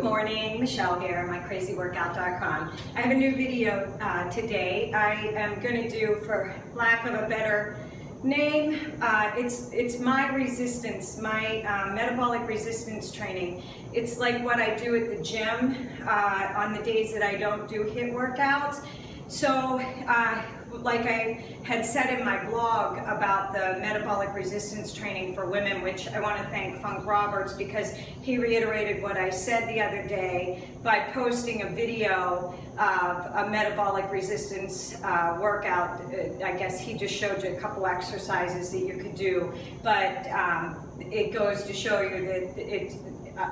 Good morning, Michelle here, mycrazyworkout.com. I have a new video today. I am going to do, for lack of a better name, it's my resistance, my metabolic resistance training. It's like what I do at the gym on the days that I don't do HIIT workouts. So, like I had said in my blog about the metabolic resistance training for women, which I want to thank Funk Roberts because he reiterated what I said the other day by posting a video of a metabolic resistance workout. I guess he just showed you a couple exercises that you could do, but it goes to show you that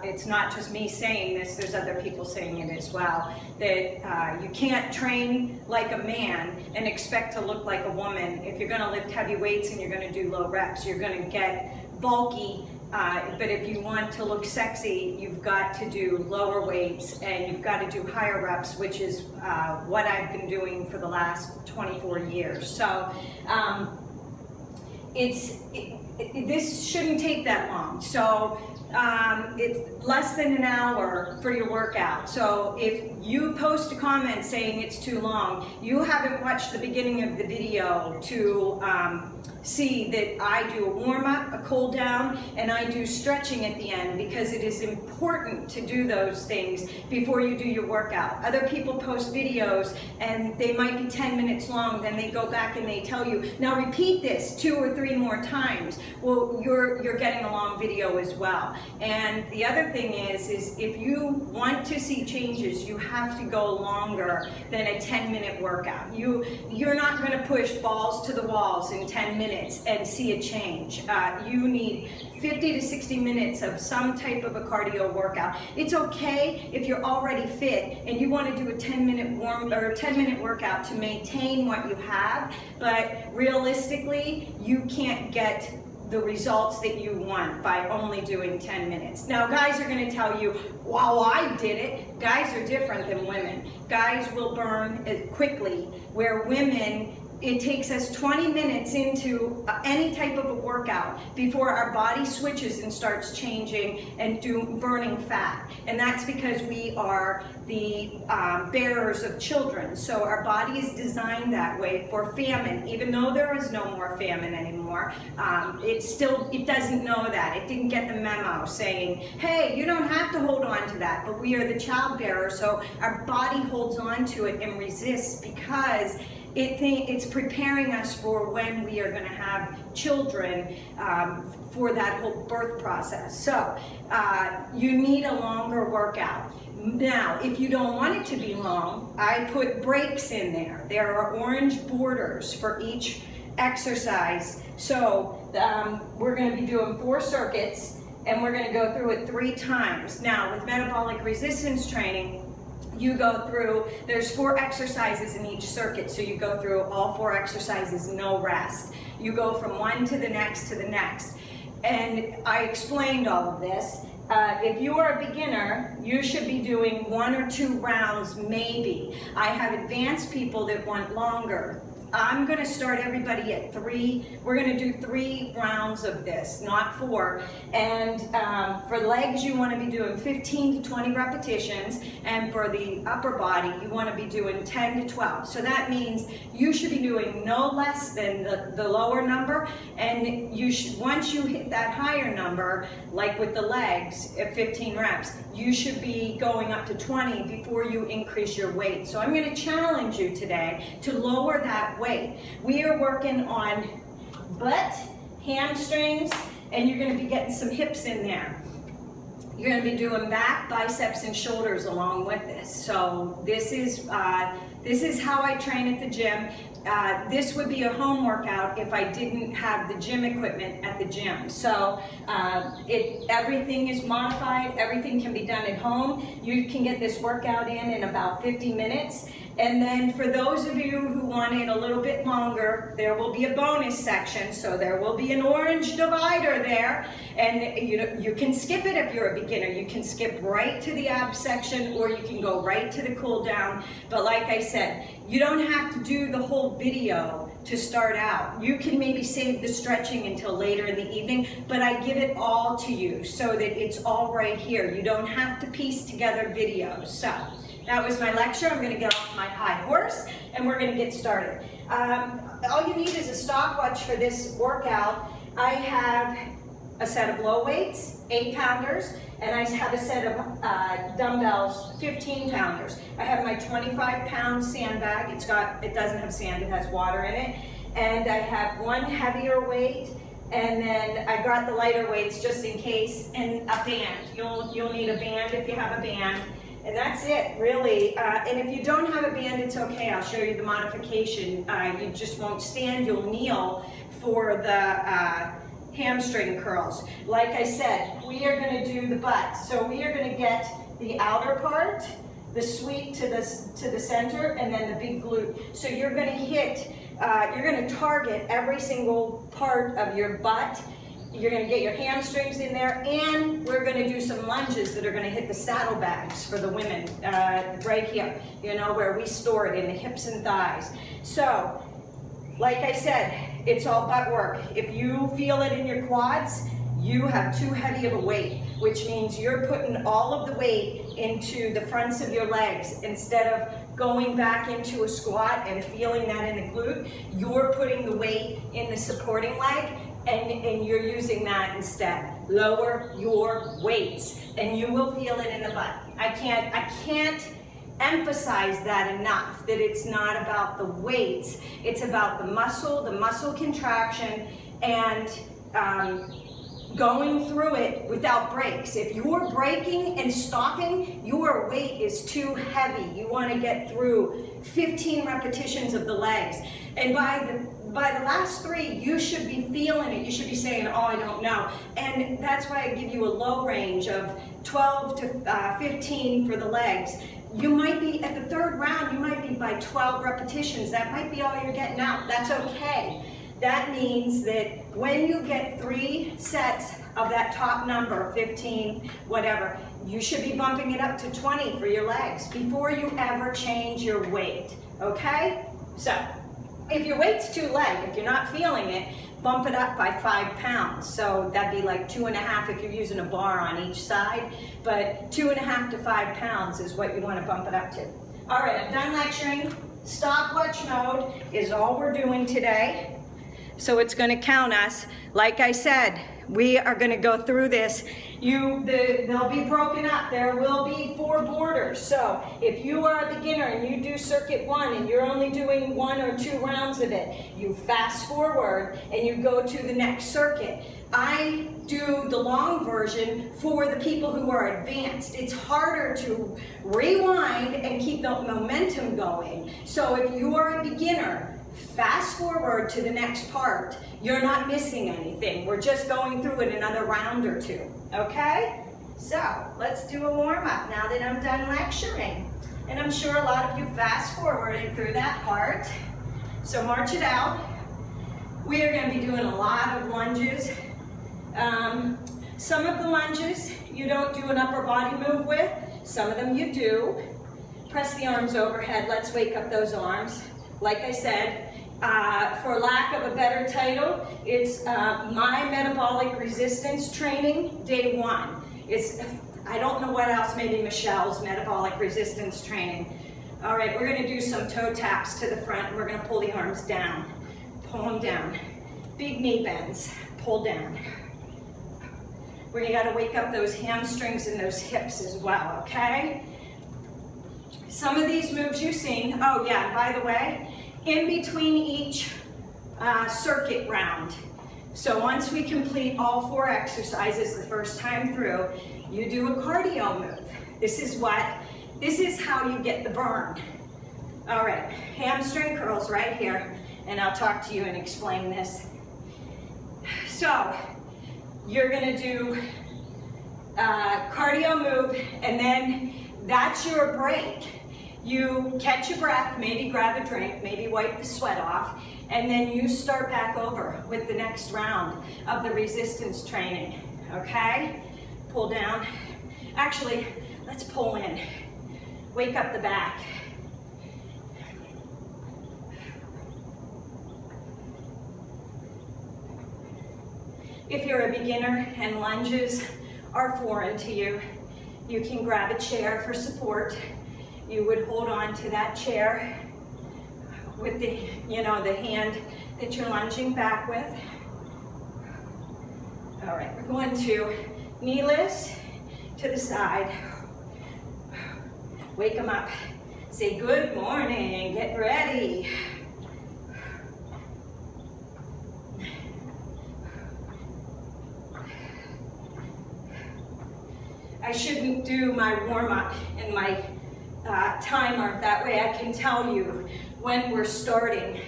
it's not just me saying this, there's other people saying it as well, that you can't train like a man and expect to look like a woman. If you're going to lift heavy weights and you're going to do low reps, you're going to get bulky, but if you want to look sexy, you've got to do lower weights and you've got to do higher reps, which is what I've been doing for the last 24 years. So this shouldn't take that long. So it's less than an hour for your workout. So if you post a comment saying it's too long, you haven't watched the beginning of the video to see that I do a warm-up, a cool down, and I do stretching at the end because it is important to do those things before you do your workout. Other people post videos and they might be 10 minutes long, then they go back and they tell you, now repeat this 2 or 3 more times. Well, you're getting a long video as well. And the other thing is if you want to see changes, you have to go longer than a 10-minute workout. You're not going to push balls to the walls in 10 minutes and see a change. You need 50 to 60 minutes of some type of a cardio workout. It's okay if you're already fit and you want to do a 10-minute workout to maintain what you have, but realistically, you can't get the results that you want by only doing 10 minutes. Now, guys are going to tell you, wow, I did it. Guys are different than women. Guys will burn quickly, where women, it takes us 20 minutes into any type of a workout before our body switches and starts changing and burning fat. And that's because we are the bearers of children. So our body is designed that way for famine. Even though there is no more famine anymore, it doesn't know that. It didn't get the memo saying, hey, you don't have to hold on to that. But we are the child bearer, so our body holds on to it and resists because it's preparing us for when we are going to have children for that whole birth process. So you need a longer workout. Now, if you don't want it to be long, I put breaks in there. There are orange borders for each exercise. So we're going to be doing 4 circuits and we're going to go through it 3 times. Now, with metabolic resistance training, you go through, there's 4 exercises in each circuit, so you go through all 4 exercises, no rest. You go from one to the next to the next. And I explained all of this. If you are a beginner, you should be doing 1 or 2 rounds maybe. I have advanced people that want longer. I'm going to start everybody at 3. We're going to do 3 rounds of this, not 4. And for legs, you want to be doing 15 to 20 repetitions. And for the upper body, you want to be doing 10 to 12. So that means you should be doing no less than the lower number. And you should, once you hit that higher number, like with the legs at 15 reps, you should be going up to 20 before you increase your weight. So I'm going to challenge you today to lower that weight. We are working on butt, hamstrings, and you're going to be getting some hips in there. You're going to be doing back, biceps, and shoulders along with this. So this is how I train at the gym. This would be a home workout if I didn't have the gym equipment at the gym. So everything is modified, everything can be done at home. You can get this workout in about 50 minutes. And then for those of you who want it a little bit longer, there will be a bonus section. So there will be an orange divider there. And you can skip it if you're a beginner. You can skip right to the abs section, or you can go right to the cool down. But like I said, you don't have to do the whole video to start out. You can maybe save the stretching until later in the evening, but I give it all to you so that it's all right here. You don't have to piece together videos. So that was my lecture. I'm going to get off my high horse and we're going to get started. All you need is a stopwatch for this workout. I have a set of low weights, 8-pounders, and I have a set of dumbbells, 15-pounders. I have my 25-pound sandbag. It doesn't have sand, it has water in it. And I have one heavier weight, and then I got the lighter weights just in case, and a band. You'll need a band if you have a band. And that's it, really. And if you don't have a band, it's okay. I'll show you the modification. You just won't stand, you'll kneel for the hamstring curls. Like I said, we are going to do the butt. So we are going to get the outer part, the sweep to the center, and then the big glute. So you're going to hit, you're going to target every single part of your butt. You're going to get your hamstrings in there, and we're going to do some lunges that are going to hit the saddlebags for the women right here, you know, where we store it in the hips and thighs. So, like I said, it's all butt work. If you feel it in your quads, you have too heavy of a weight, which means you're putting all of the weight into the fronts of your legs instead of going back into a squat and feeling that in the glute. You're putting the weight in the supporting leg, and you're using that instead. Lower your weights, and you will feel it in the butt. I can't emphasize that enough, that it's not about the weights, it's about the muscle contraction, and going through it without breaks. If you're breaking and stopping, your weight is too heavy. You want to get through 15 repetitions of the legs, and by the last 3, you should be feeling it. You should be saying, oh, I don't know. And that's why I give you a low range of 12 to 15 for the legs. You might be, at the 3rd round, you might be by 12 repetitions. That might be all you're getting out. That's okay. That means that when you get 3 sets of that top number, 15, whatever, you should be bumping it up to 20 for your legs before you ever change your weight, okay? So, if your weight's too light, if you're not feeling it, bump it up by 5 pounds. So that'd be like 2.5 if you're using a bar on each side, but 2.5 to 5 pounds is what you want to bump it up to. All right, I'm done lecturing. Stopwatch mode is all we're doing today. So it's going to count us. Like I said, we are going to go through this. They'll be broken up. There will be 4 borders. So if you are a beginner and you do circuit 1 and you're only doing 1 or 2 rounds of it, you fast forward and you go to the next circuit. I do the long version for the people who are advanced. It's harder to rewind and keep the momentum going. So if you are a beginner, fast forward to the next part. You're not missing anything. We're just going through it another round or 2, okay? So, let's do a warm-up now that I'm done lecturing. And I'm sure a lot of you fast forwarded through that part. So march it out. We are going to be doing a lot of lunges. Some of the lunges you don't do an upper body move with. Some of them you do. Press the arms overhead. Let's wake up those arms. Like I said, for lack of a better title, it's my Metabolic Resistance Training, Day 1. I don't know what else, maybe Michelle's Metabolic Resistance Training. All right, we're gonna do some toe taps to the front. We're gonna pull the arms down, pull them down. Big knee bends, pull down. We're gonna wake up those hamstrings and those hips as well, okay? Some of these moves you've seen, oh yeah, by the way, in between each circuit round. So once we complete all 4 exercises the first time through, you do a cardio move. This is how you get the burn. All right, hamstring curls right here, and I'll talk to you and explain this. So you're gonna do cardio move, and then that's your break. you catch your breath, maybe grab a drink, maybe wipe the sweat off, and then you start back over with the next round of the resistance training, okay? Pull down. Actually, let's pull in. Wake up the back. If you're a beginner and lunges are foreign to you, you can grab a chair for support. You would hold on to that chair with the, the hand that you're lunging back with. All right, we're going to kneeless to the side. Wake them up. Say good morning, get ready. I shouldn't do my warm-up and my timer, that way I can tell you when we're starting,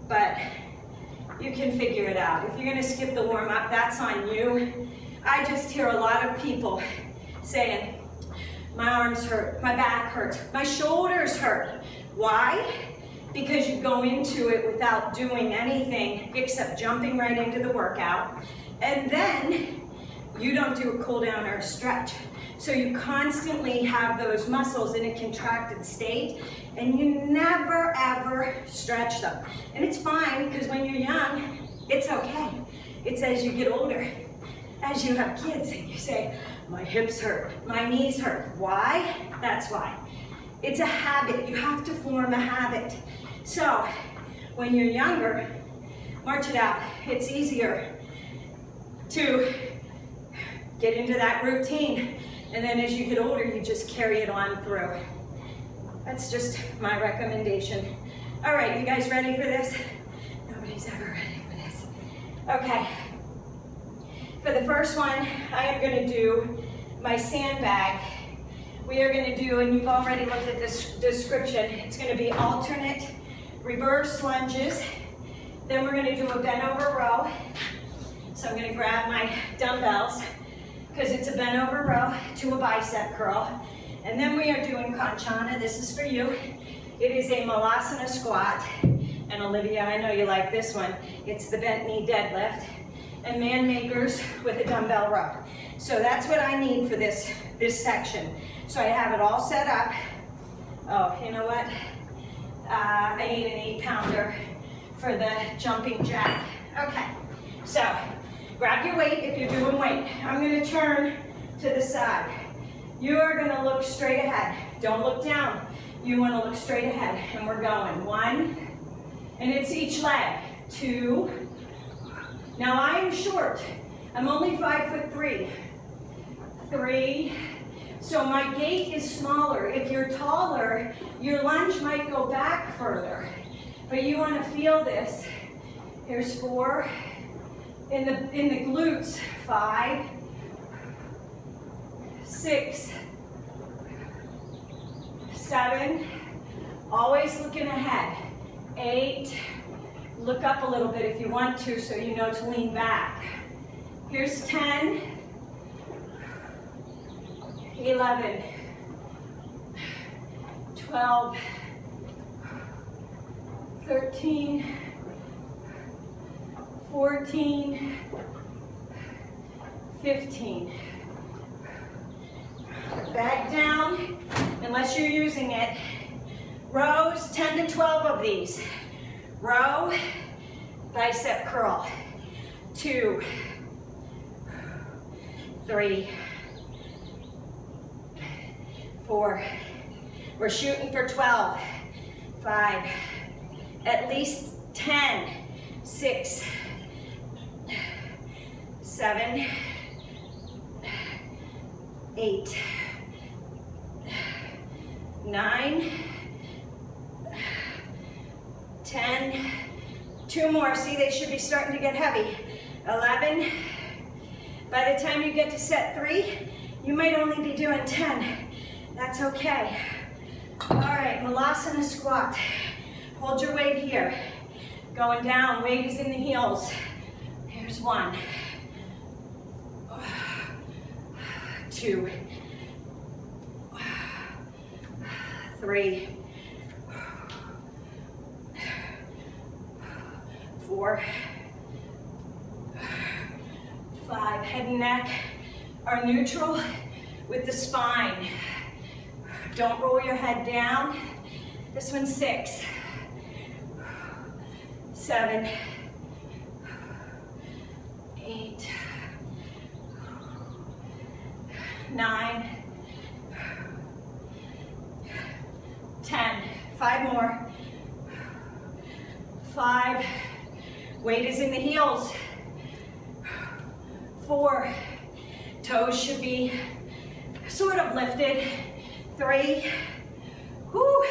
but you can figure it out. If you're gonna skip the warm-up, that's on you. I just hear a lot of people saying, my arms hurt, my back hurts, my shoulders hurt. Why? Because you go into it without doing anything except jumping right into the workout, and then you don't do a cool down or a stretch. So you constantly have those muscles in a contracted state, and you never ever stretch them. And it's fine, because when you're young, it's okay. It's as you get older, as you have kids, and you say, my hips hurt, my knees hurt. Why? That's why. It's a habit. You have to form a habit. So when you're younger, march it out. It's easier to get into that routine, and then as you get older, you just carry it on through. That's just my recommendation. All right, you guys ready for this? Nobody's ever ready for this. Okay. For the first one, I am going to do my sandbag. We are going to do, and you've already looked at this description, it's going to be alternate reverse lunges. Then we're going to do a bent over row. So I'm going to grab my dumbbells, because it's a bent over row to a bicep curl. And then we are doing Kanchana. This is for you. It is a Malasana squat. And Olivia, I know you like this one. It's the bent knee deadlift. And man makers with a dumbbell row. So that's what I need for this section. So I have it all set up. Oh, you know what? I need an 8-pounder for the jumping jack. Okay, so grab your weight if you're doing weight. I'm going to turn to the side. You are going to look straight ahead. Don't look down. You want to look straight ahead. And we're going. 1, and it's each leg. 2. Now I am short. I'm only 5'3". 3. So my gait is smaller. If you're taller, your lunge might go back further. But you want to feel this. Here's 4. In the glutes, 5, 6, 7, always looking ahead, 8, look up a little bit if you want to so you know to lean back. Here's 10, 11, 12, 13, 14, 15. Back down, unless you're using it. Rows, 10 to 12 of these. Row, bicep curl. 2, 3, 4. We're shooting for 12. 5, at least 10. 6, 7, 8, 9, 10, 2 more. See, they should be starting to get heavy. 11. By the time you get to set 3, you might only be doing 10. That's okay. All right, Malasana squat. Hold your weight here. Going down, weight is in the heels. Here's 1. 2. 3, 4, 5. Head and neck are neutral with the spine. Don't roll your head down. This one's 6, 7, 8, 9, 10. 5 more. 5. Weight is in the heels. 4. Toes should be sort of lifted. 3. Whoo.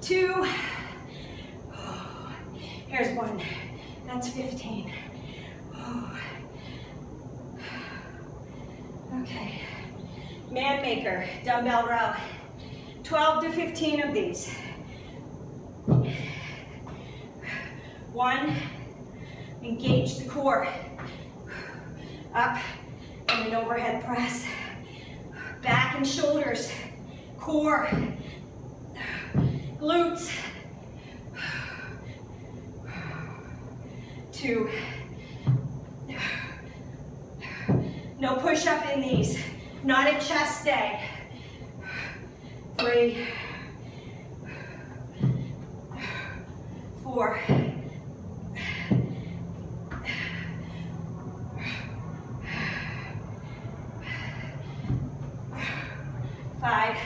2. Here's 1. That's 15. Okay. Man maker, dumbbell row. 12 to 15 of these. 1. Engage the core. Up and an overhead press. Back and shoulders. Core. Glutes. 2. No push up in these. Not a chest day. 3. 4. 5.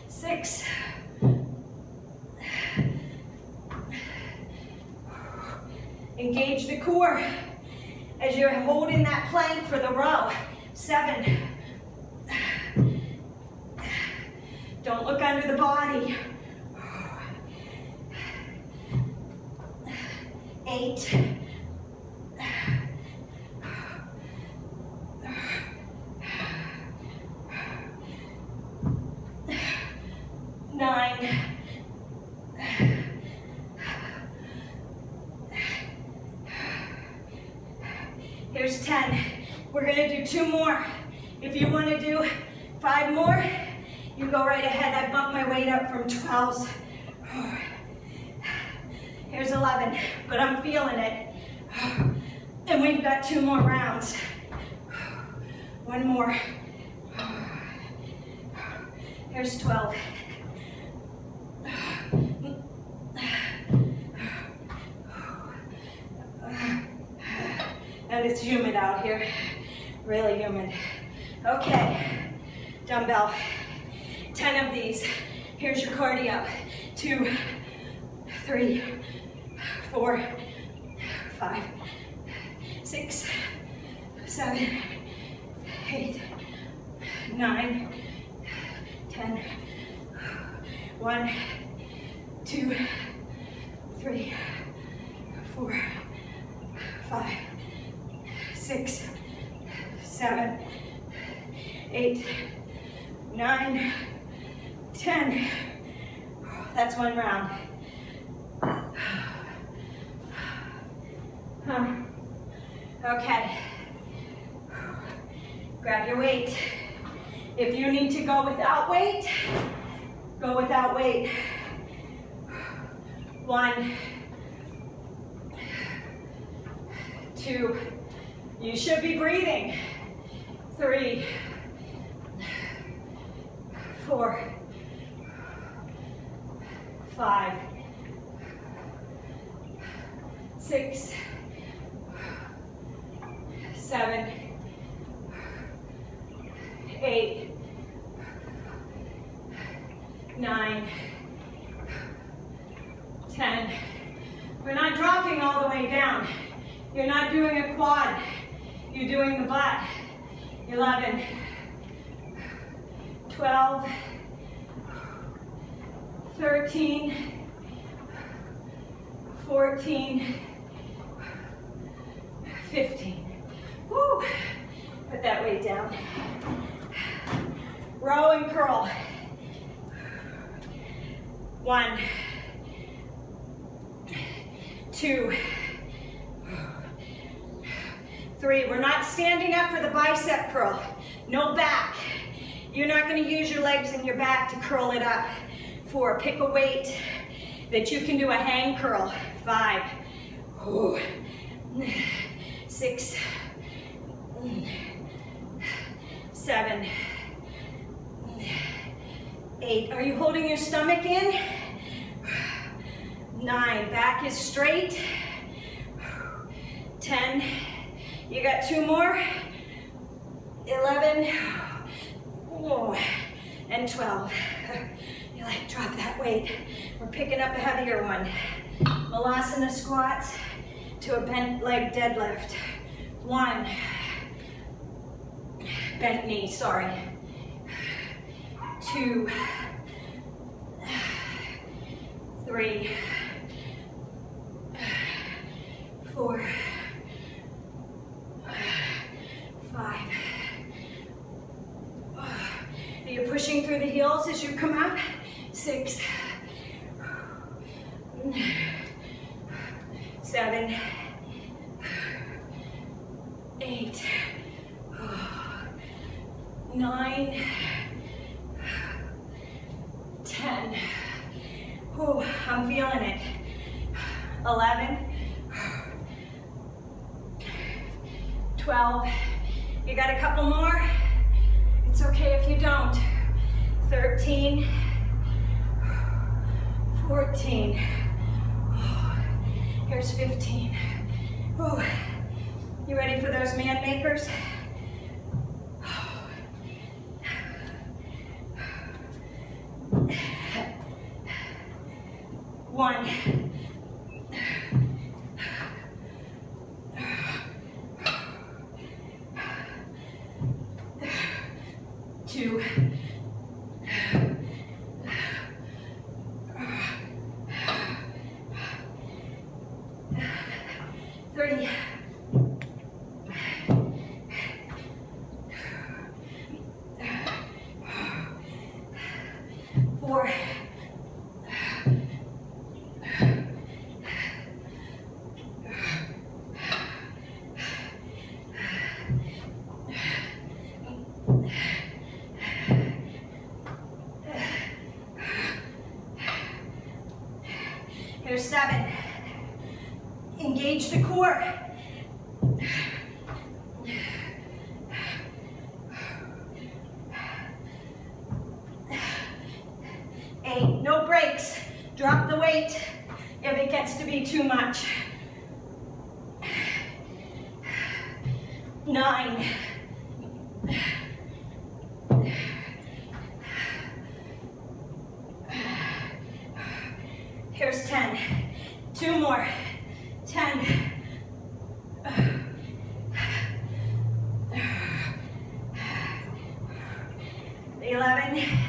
6. 7. Engage the core as you're holding that plank for the row. 7. Don't look under the body. 8. 9. 10. We're gonna do 2 more. If you wanna do 5 more, you go right ahead. I bumped my weight up from 12s. Here's 11, but I'm feeling it. And we've got 2 more rounds. 1 more. Here's 12. And it's humid out here, really humid. Okay, dumbbell, 10 of these. Here's your cardio. 2, 3, 4, 5, 6, 7, 8, 9, 10. 1, 2, 3, 4, 5, 6, 7, 8, 9, 10. That's 1 round. Okay. Grab your weight. If you need to go without weight, go without weight. 1, 2. You should be breathing. 3, 4, 5, 6, 7, 8, 9, 10. We're not dropping all the way down. You're not doing a quad. You're doing the butt. 11, 12, 13, 14, 15. Woo! Put that weight down. Row and curl. 1, 2, 3. We're not standing up for the bicep curl. No back. You're not going to use your legs and your back to curl it up. 4. Pick a weight that you can do a hang curl. 5. 6. 7. 8. Are you holding your stomach in? 9. Back is straight. 10. You got 2 more. 11. And 12. You like drop that weight. We're picking up a heavier one. Malasana squats to a bent leg deadlift. 1. Bent knee, sorry. 2. 3. 4. 5. Are you pushing through the heels as you come up? 6. 7. 8. 9. 10. Oh, I'm feeling it. 11. 12. You got a couple more? It's okay if you don't. 13. 14. Here's 15. Oh, you ready for those man makers? 1. 2. 3. 4. 7. Engage the core. 8. No breaks. Drop the weight if it gets to be too much. 9. 10. 2 more. 10. 11.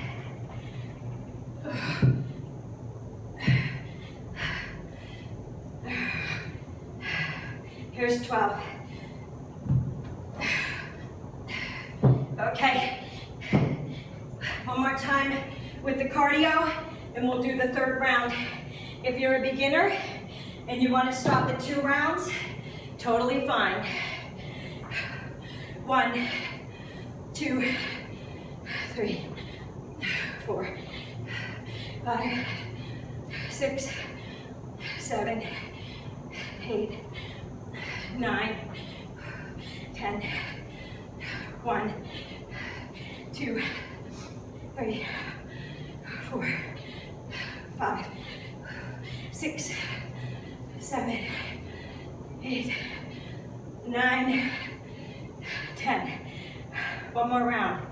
12. Okay. One more time with the cardio, and we'll do the 3rd round. If you're a beginner and you want to stop at 2 rounds, totally fine. 1, 2, 3, 4, 5, 6, 7, 8, 9, 10, 1, 2, 3, 4, 5, 6, 7, 8, 9, 10. One more round.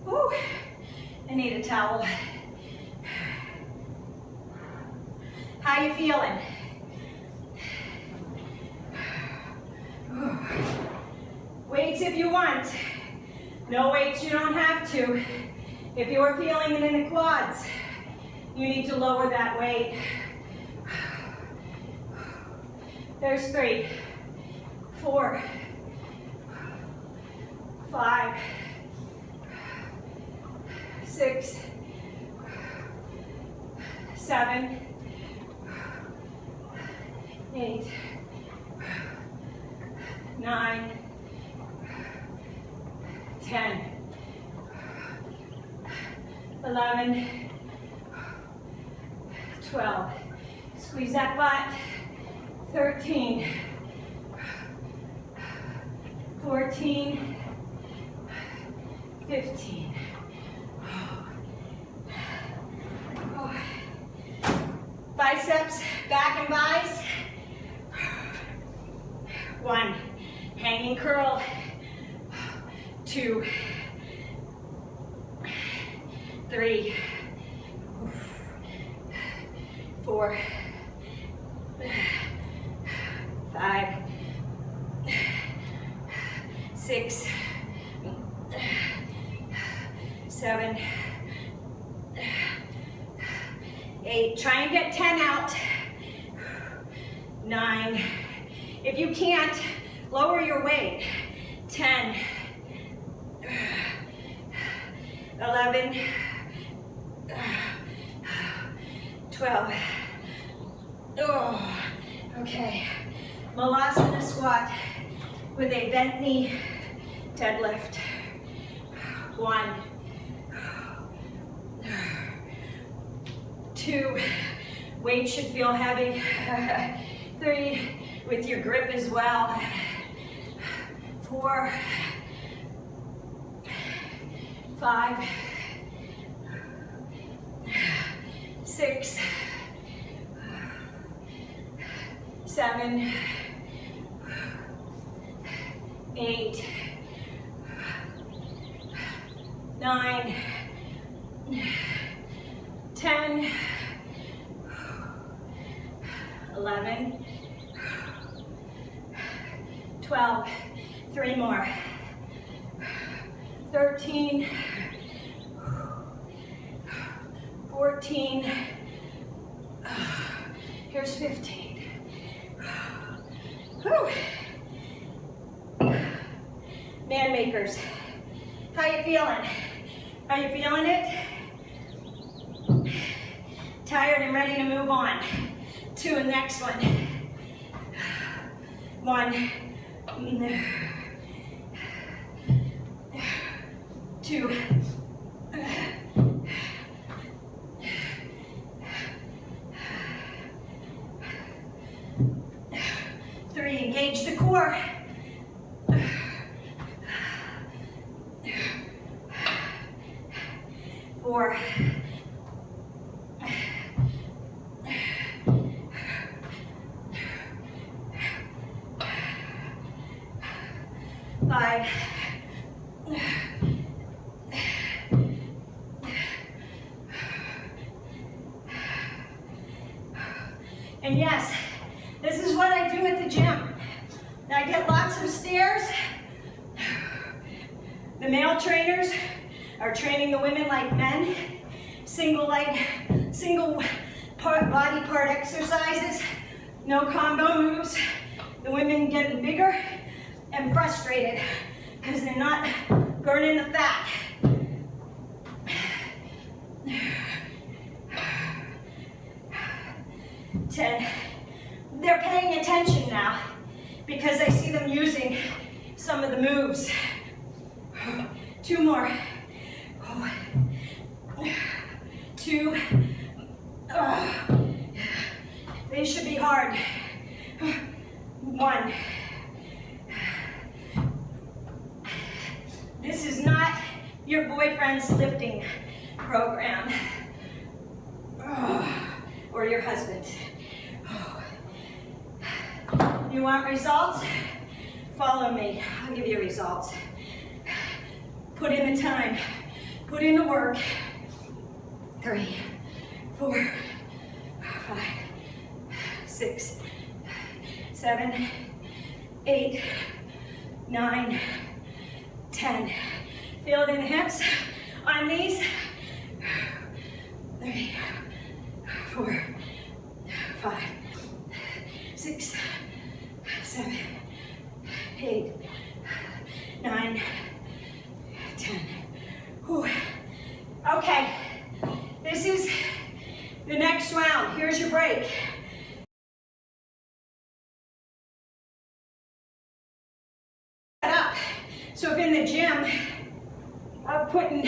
Woo. I need a towel. How you feeling? Weights if you want. No weights, you don't have to. If you're feeling it in the quads, you need to lower that weight. There's 3, 4, 5, 6, 7, 8, 9, 10, 11, 12. Squeeze that butt. 13, 14, 15. Biceps, back and buys. 1, hanging curl. 2, 3, 4, 5, 6, 7, 8. Try and get 10 out. 9. If you can't, lower your weight. 10, 11, 12. Oh, okay. Malasana squat with a bent knee deadlift. 1, 2, weight should feel heavy. 3, with your grip as well. 4, 5, 6, 7, 8, 9, 10, 11, 12, 3 more, 13, 14, here's 15. Whew. Man makers, how you feeling? Are you feeling it? Tired and ready to move on to the next one. 1, 2, 3, engage the core. 4, 5, 6. And yes, this is what I do at the gym. I get lots of stairs. The male trainers are training the women like men. Single body part exercises, no combo moves. The women getting bigger and frustrated because they're not burning the fat. They're paying attention now because I see them using some of the moves. 2 more. 2. They should be hard. 1. This is not your boyfriend's lifting program or your husband's. You want results? Follow me. I'll give you results. Put in the time. Put in the work. 3, 4, 5, 6, 7, 8, 9, 10. Feel it in the hips. On knees. 3, 4, 5, 6, 7, 8, 9, 10. Whew. Okay, this is the next round. Here's your break. So if in the gym, I'm putting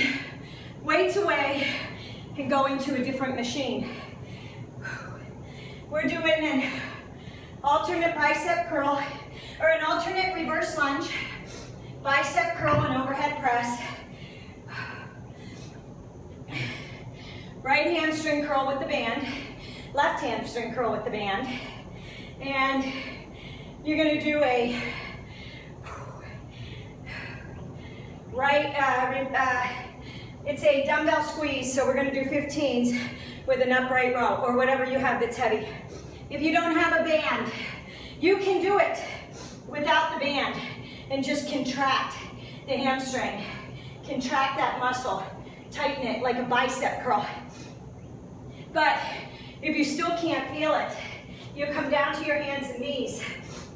weights away and going to a different machine. We're doing an alternate bicep curl, or an alternate reverse lunge, bicep curl and overhead press. Right hamstring curl with the band, left hamstring curl with the band, and you're going to do a it's a dumbbell squeeze, so we're going to do 15s with an upright row, or whatever you have that's heavy. If you don't have a band, you can do it without the band and just contract the hamstring, contract that muscle, tighten it like a bicep curl. But if you still can't feel it, you come down to your hands and knees,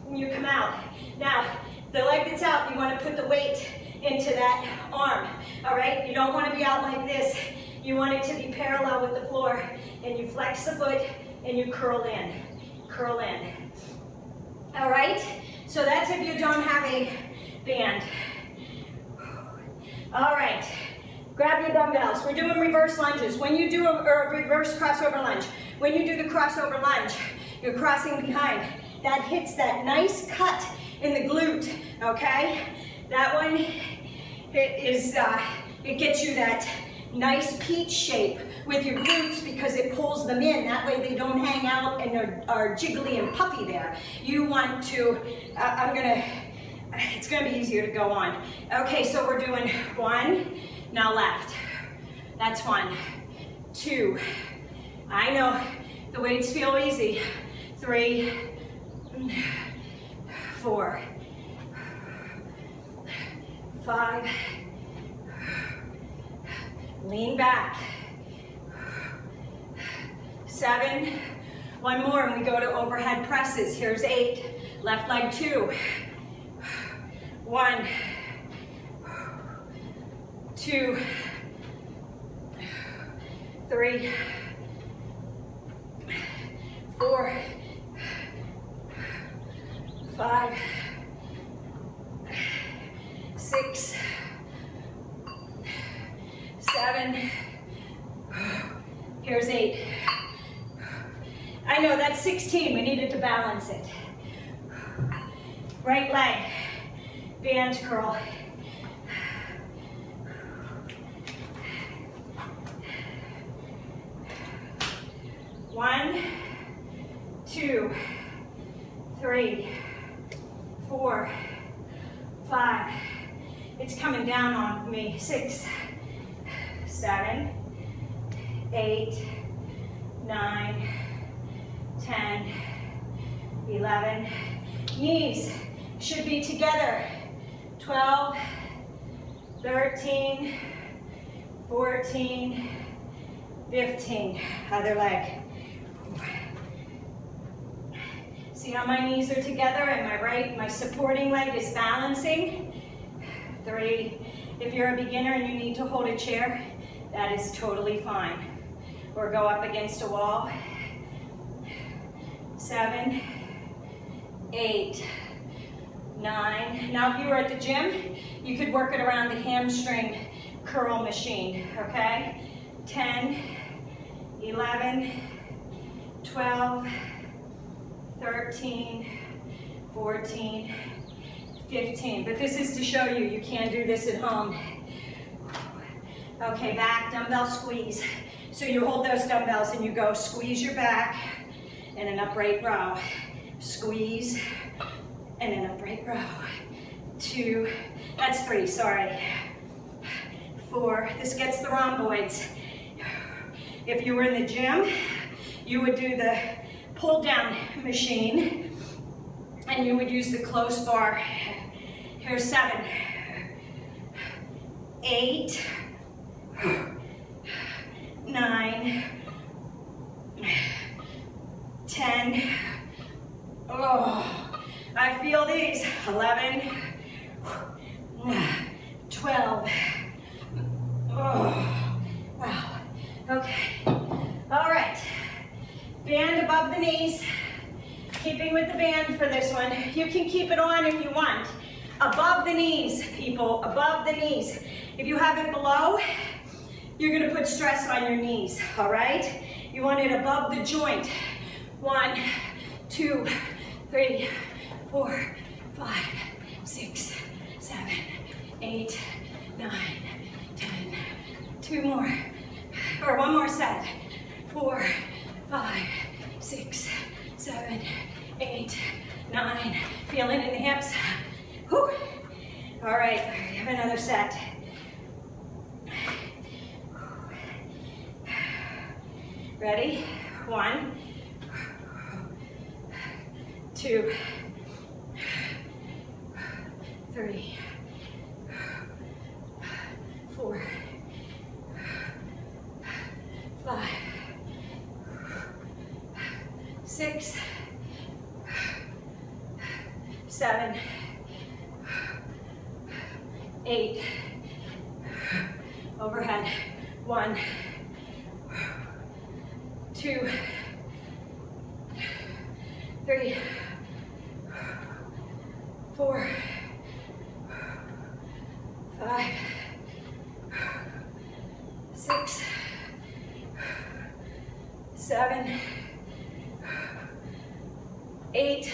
and you come out. Now, the leg that's out, you want to put the weight into that arm, all right? You don't want to be out like this. You want it to be parallel with the floor, and you flex the foot, and you curl in, all right? So that's if you don't have a band. All right, grab your dumbbells. We're doing reverse lunges. When you do a reverse crossover lunge, when you do the crossover lunge, you're crossing behind. That hits that nice cut in the glute, okay? That one, it gets you that nice peach shape with your glutes because it pulls them in. That way they don't hang out and are jiggly and puffy there. You want to, it's gonna be easier to go on. Okay, so we're doing one, now left. That's 1, 2. I know, the weights feel easy. 3, 4, 5, lean back. 7, one more, and we go to overhead presses. Here's 8, left leg 2, 1, 2, 3, 4, 5, 6, 7, here's 8. I know, that's 16, we needed to balance it. Right leg, band curl. One, 2, 3, 4, 5. It's coming down on me. 6, 7, 8, 9, 10, 11. Knees should be together. 12, 13, 14, 15. Other leg. See how my knees are together and my supporting leg is balancing. 3. If you're a beginner and you need to hold a chair, that is totally fine. Or go up against a wall. 7, 8, 9. Now if you were at the gym, you could work it around the hamstring curl machine, okay? 10, 11, 12, 13, 14, 15. But this is to show you, you can do this at home. Okay, back, dumbbell squeeze. So you hold those dumbbells and you go squeeze your back in an upright row. Squeeze and an upright row. 2, that's 3, sorry. 4, this gets the rhomboids. If you were in the gym, you would do the pull down machine and you would use the close bar. Here's 7, 8, 9, 10. Oh, I feel these. 11, 12. Oh, wow. Okay. All right. Band above the knees. Keeping with the band for this one. You can keep it on if you want. above the knees, people, above the knees. If you have it below, you're gonna put stress on your knees, all right? You want it above the joint. 1, 2, 3, 4, 5, 6, 7, 8, 9, 10. 2 more, or 1 more set. 4, 5, 6, 7, 8, 9. Feel it in the hips. Whew. All right, we have another set. Ready? 1, 2, 3, 4, 5, 6, 7, 8. Overhead. 1, 2, 3, 4, 5, 6, 7, 8.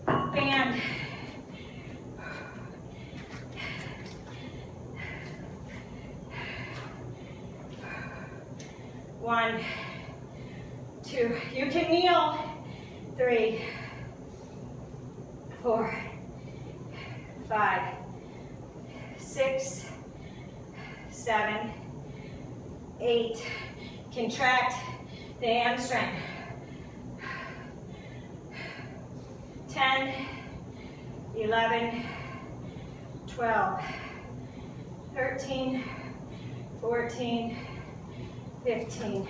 Band. 1, 2. You can kneel. 3, 4, 5, 6, 7, 8. Contract the hamstring. 10, 11, 12, 13, 14, 15.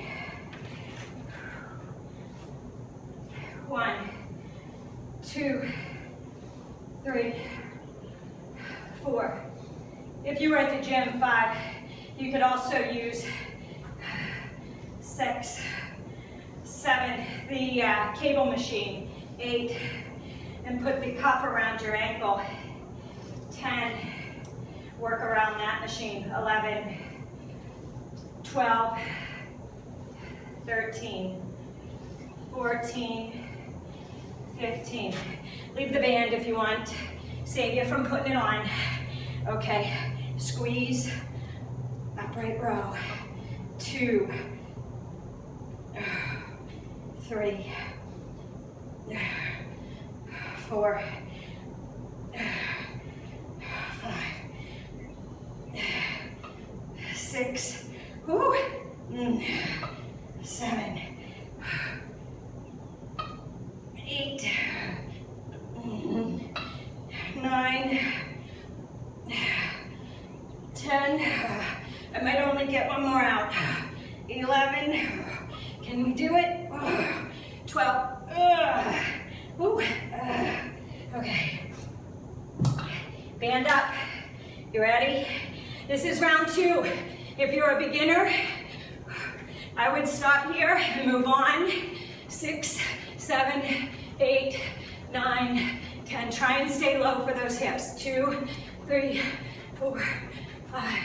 1, 2, 3, 4. If you were at the gym, 5. You could also use 6, 7, the cable machine. 8, and put the cuff around your ankle. 10, work around that machine. 11, 12, 13, 14, 15. Leave the band if you want. Save you from putting it on. Okay, squeeze, upright row. 2, 3, 4, 5, 6, 7, 8, 9, 10. I might only get 1 more out. 11. Can we do it? 12. Okay. Band up. You ready? This is round 2. If you're a beginner, I would stop here and move on. 6, 7, 8, 9, 10. Try and stay low for those hips. 2, 3, 4, 5,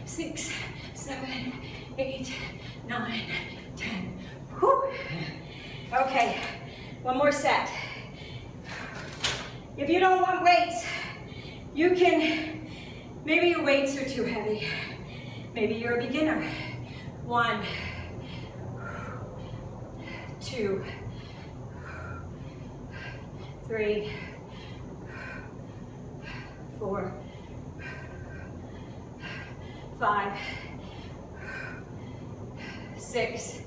6, 7, 8, 9, 10. Whew. Okay, 1 more set. If you don't want weights, you can, maybe your weights are too heavy. Maybe you're a beginner. 1, 2, 3, 4, 5, 6,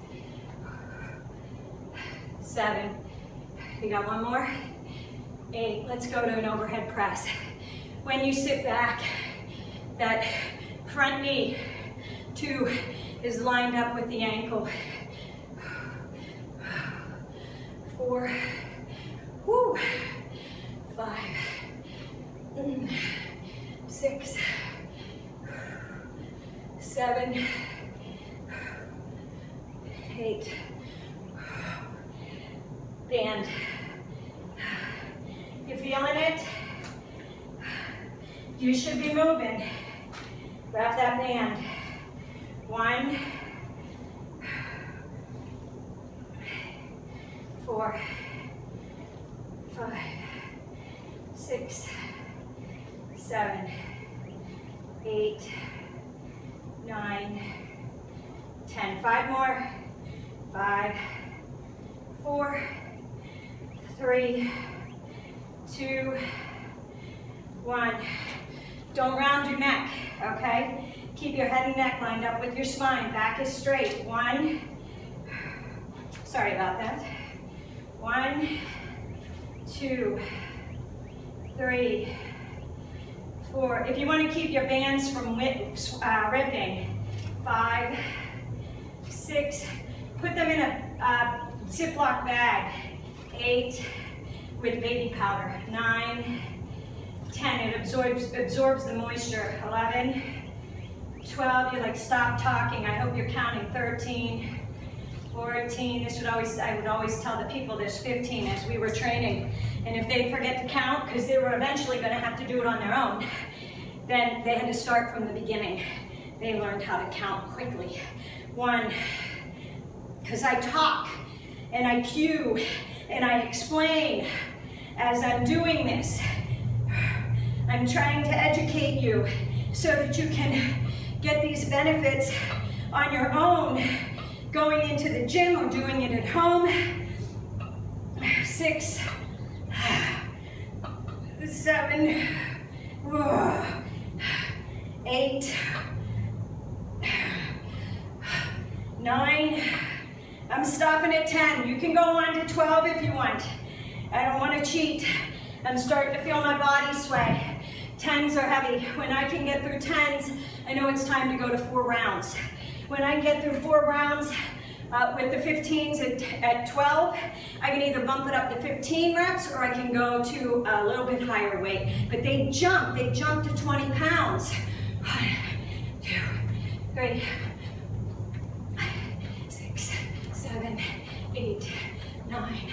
7. You got 1 more? 8. Let's go to an overhead press. When you sit back, that front knee, 2, is lined up with the ankle. 4, 5, 6, 7, 8. Band. feeling it? You should be moving. Grab that band. 1, 4, 5, 6, 7, 8, 9, 10. 5 more. 5, 4, 3, 2, 1. Don't round your neck, okay? Keep your head and neck lined up with your spine. Back is straight. 1. Sorry about that. 1, 2, 3, 4. If you want to keep your bands from ripping. 5, 6. Put them in a Ziploc bag. 8 with baby powder. 9, 10. It absorbs the moisture. 11, 12. You're like, stop talking. I hope you're counting. 13, 14. I would always tell the people there's 15 as we were training. And if they forget to count, because they were eventually going to have to do it on their own, then they had to start from the beginning. They learned how to count quickly. 1, because I talk and I cue and I explain as I'm doing this. I'm trying to educate you so that you can get these benefits on your own, going into the gym or doing it at home. 6, 7, 8, 9. I'm stopping at 10. You can go on to 12 if you want. I don't want to cheat. I'm starting to feel my body sway. 10s are heavy. When I can get through 10s, I know it's time to go to 4 rounds. When I get through 4 rounds with the 15s at 12, I can either bump it up to 15 reps or I can go to a little bit higher weight. But they jump to 20 pounds. 1, 2, 3, 6, 7, 8, 9,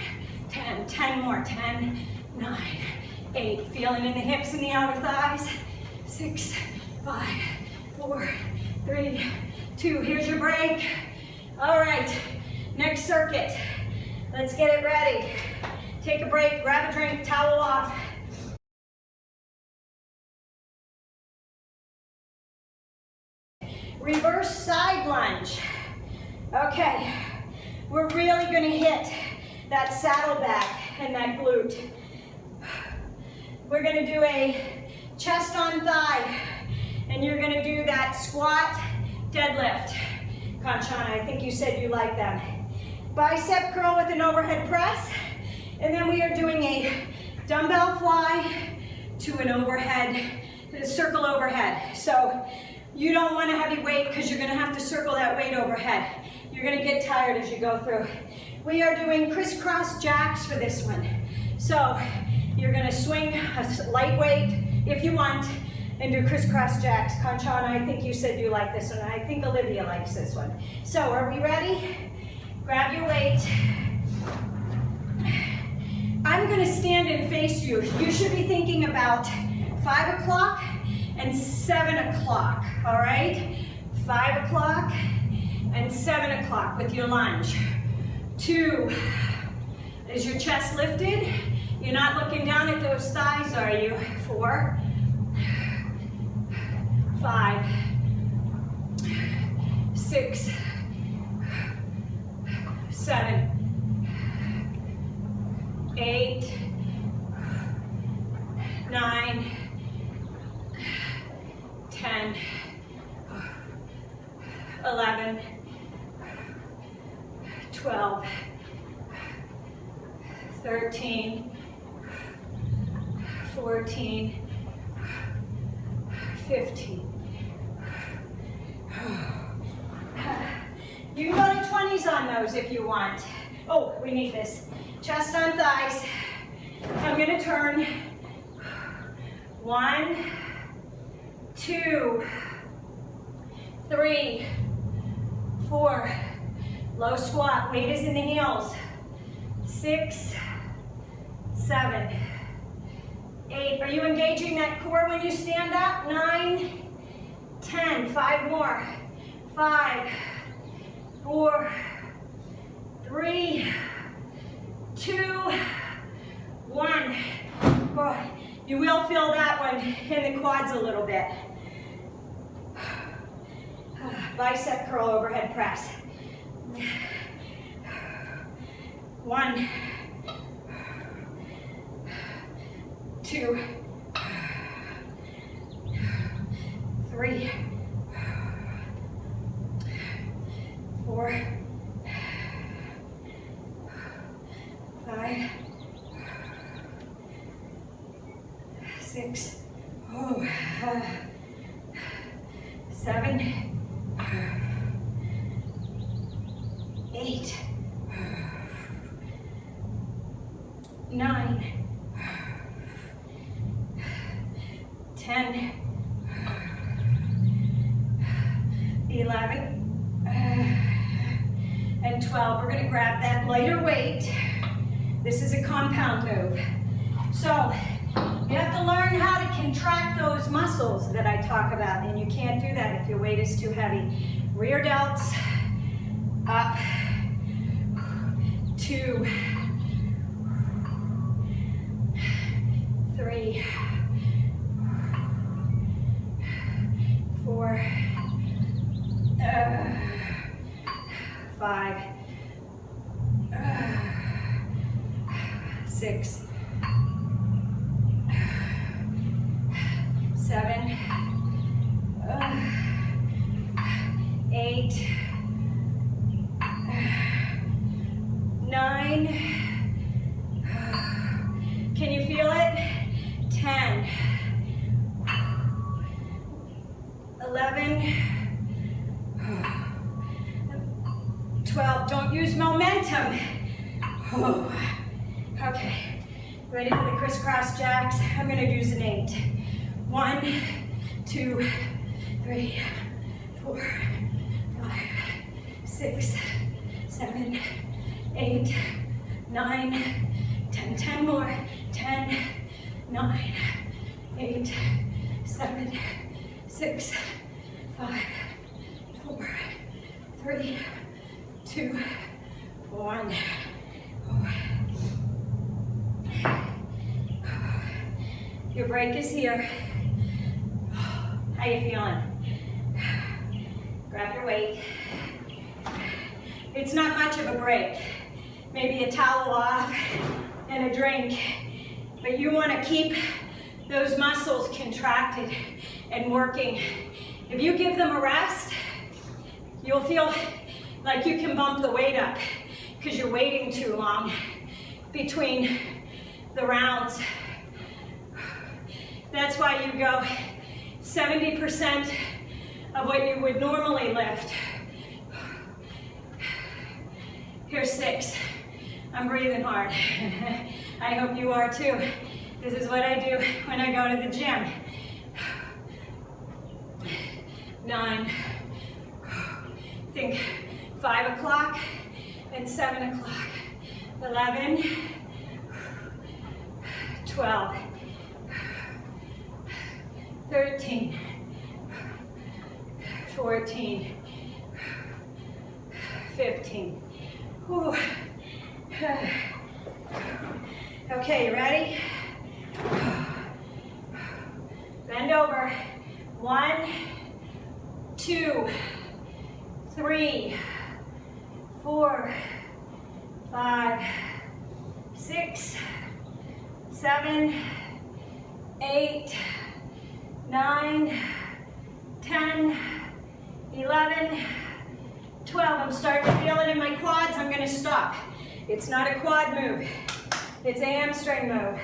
10. 10 more. 10, 9, 8. Feeling in the hips and the outer thighs. 6, 5, 4, 3, 2. Here's your break. All right, next circuit. Let's get it ready. Take a break, grab a drink, towel off. Reverse side lunge. Okay, we're really gonna hit that saddlebag and that glute. We're gonna do a chest on thigh, and you're gonna do that squat, deadlift. Kanchana, I think you said you like them. Bicep curl with an overhead press, and then we are doing a dumbbell fly to an overhead, a circle overhead. So you don't want a heavy weight because you're gonna have to circle that weight overhead. You're gonna get tired as you go through. We are doing crisscross jacks for this one. So you're gonna swing a light weight if you want, and do crisscross jacks. Kanchana, I think you said you like this one. I think Olivia likes this one. So are we ready? Grab your weight. I'm gonna stand and face you. You should be thinking about 5 o'clock and 7 o'clock, all right? 5 o'clock and 7 o'clock with your lunge. 2, is your chest lifted? You're not looking down at those thighs, are you? 4, 5, 6, 7, 8, 9, 10, 11, 12, 13, 14, 15. You can go to 20s on those if you want. Oh, we need this. Chest on thighs. I'm gonna turn. 1, 2, 3, 4. Low squat, weight is in the heels. 6, 7, 8. Are you engaging that core when you stand up? 9, 10. 5 more. 5, 4, 3, 2, 1. Oh, you will feel that one in the quads a little bit. Bicep curl overhead press. 1, 2, 3, 4, 5, 6, 7, 8, 9, 10, 11, and 12. We're going to grab that lighter weight. This is a compound move. So you have to learn how to contract those muscles that I talk about, and you can't do that if your weight is too heavy. Rear delts, up, 2, 3, 4, 5, 6, 7, 8, 9. Can you feel it? 10, 11, 12. Don't use momentum. Okay, ready for the crisscross jacks? I'm going to use an 8. 1, 2, 3, 4, 5, 6, 7, 8, 9, 10. 10 more. 10, 9, 8, 7, 6, 5, 4, 3, 2, 1. Your break is here. How you feeling? Grab your weight. It's not much of a break. Maybe a towel off and a drink. But you want to keep those muscles contracted and working. If you give them a rest, you'll feel like you can bump the weight up because you're waiting too long between the rounds. That's why you go 70% of what you would normally lift. Here's 6. I'm breathing hard. I hope you are too. This is what I do when I go to the gym. 9. Think 5 o'clock and 7 o'clock. 11. 12. 13. 14. 15. Whew. Okay, you ready? Bend over. 1, 2, 3, 4, 5, 6, 7, 8, 9, 10, 11, 12. I'm starting to feel it in my quads. I'm going to stop. It's not a quad move. It's a hamstring move.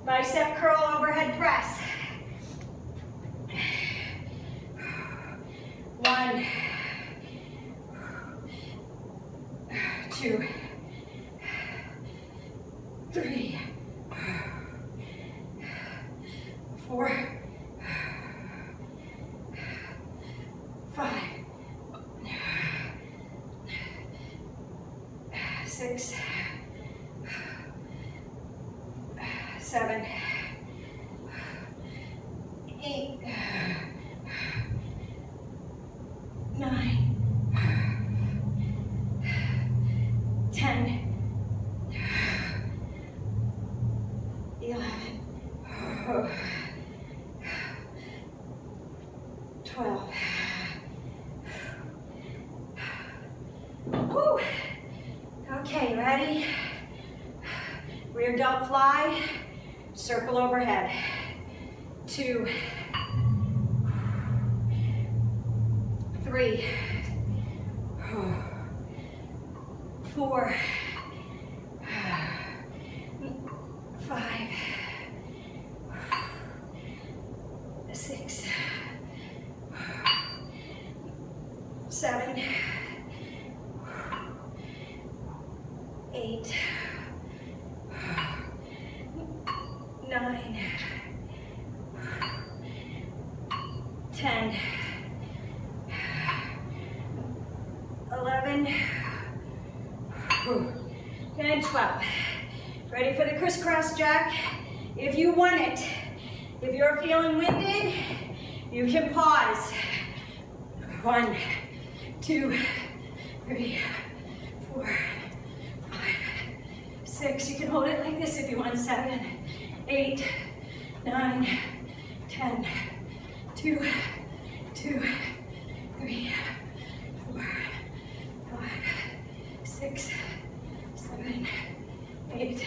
Bicep curl overhead press. 1, 2, 3, 4, 5, 6, 7, 8, 9, 10, 11, 12. Whew. Okay, ready? Rear delt fly, circle overhead. 2, 3, 4, 5, 6, 7, 8, 9, 10, 11, and 12. Ready for the crisscross jack? If you want it, if you're feeling winded, you can pause. 1, 2, 3, 4, 5, 6. You can hold it like this if you want. 7, 8, 9, 10, 2, 2, 3, 4, 5, 6, 7, 8,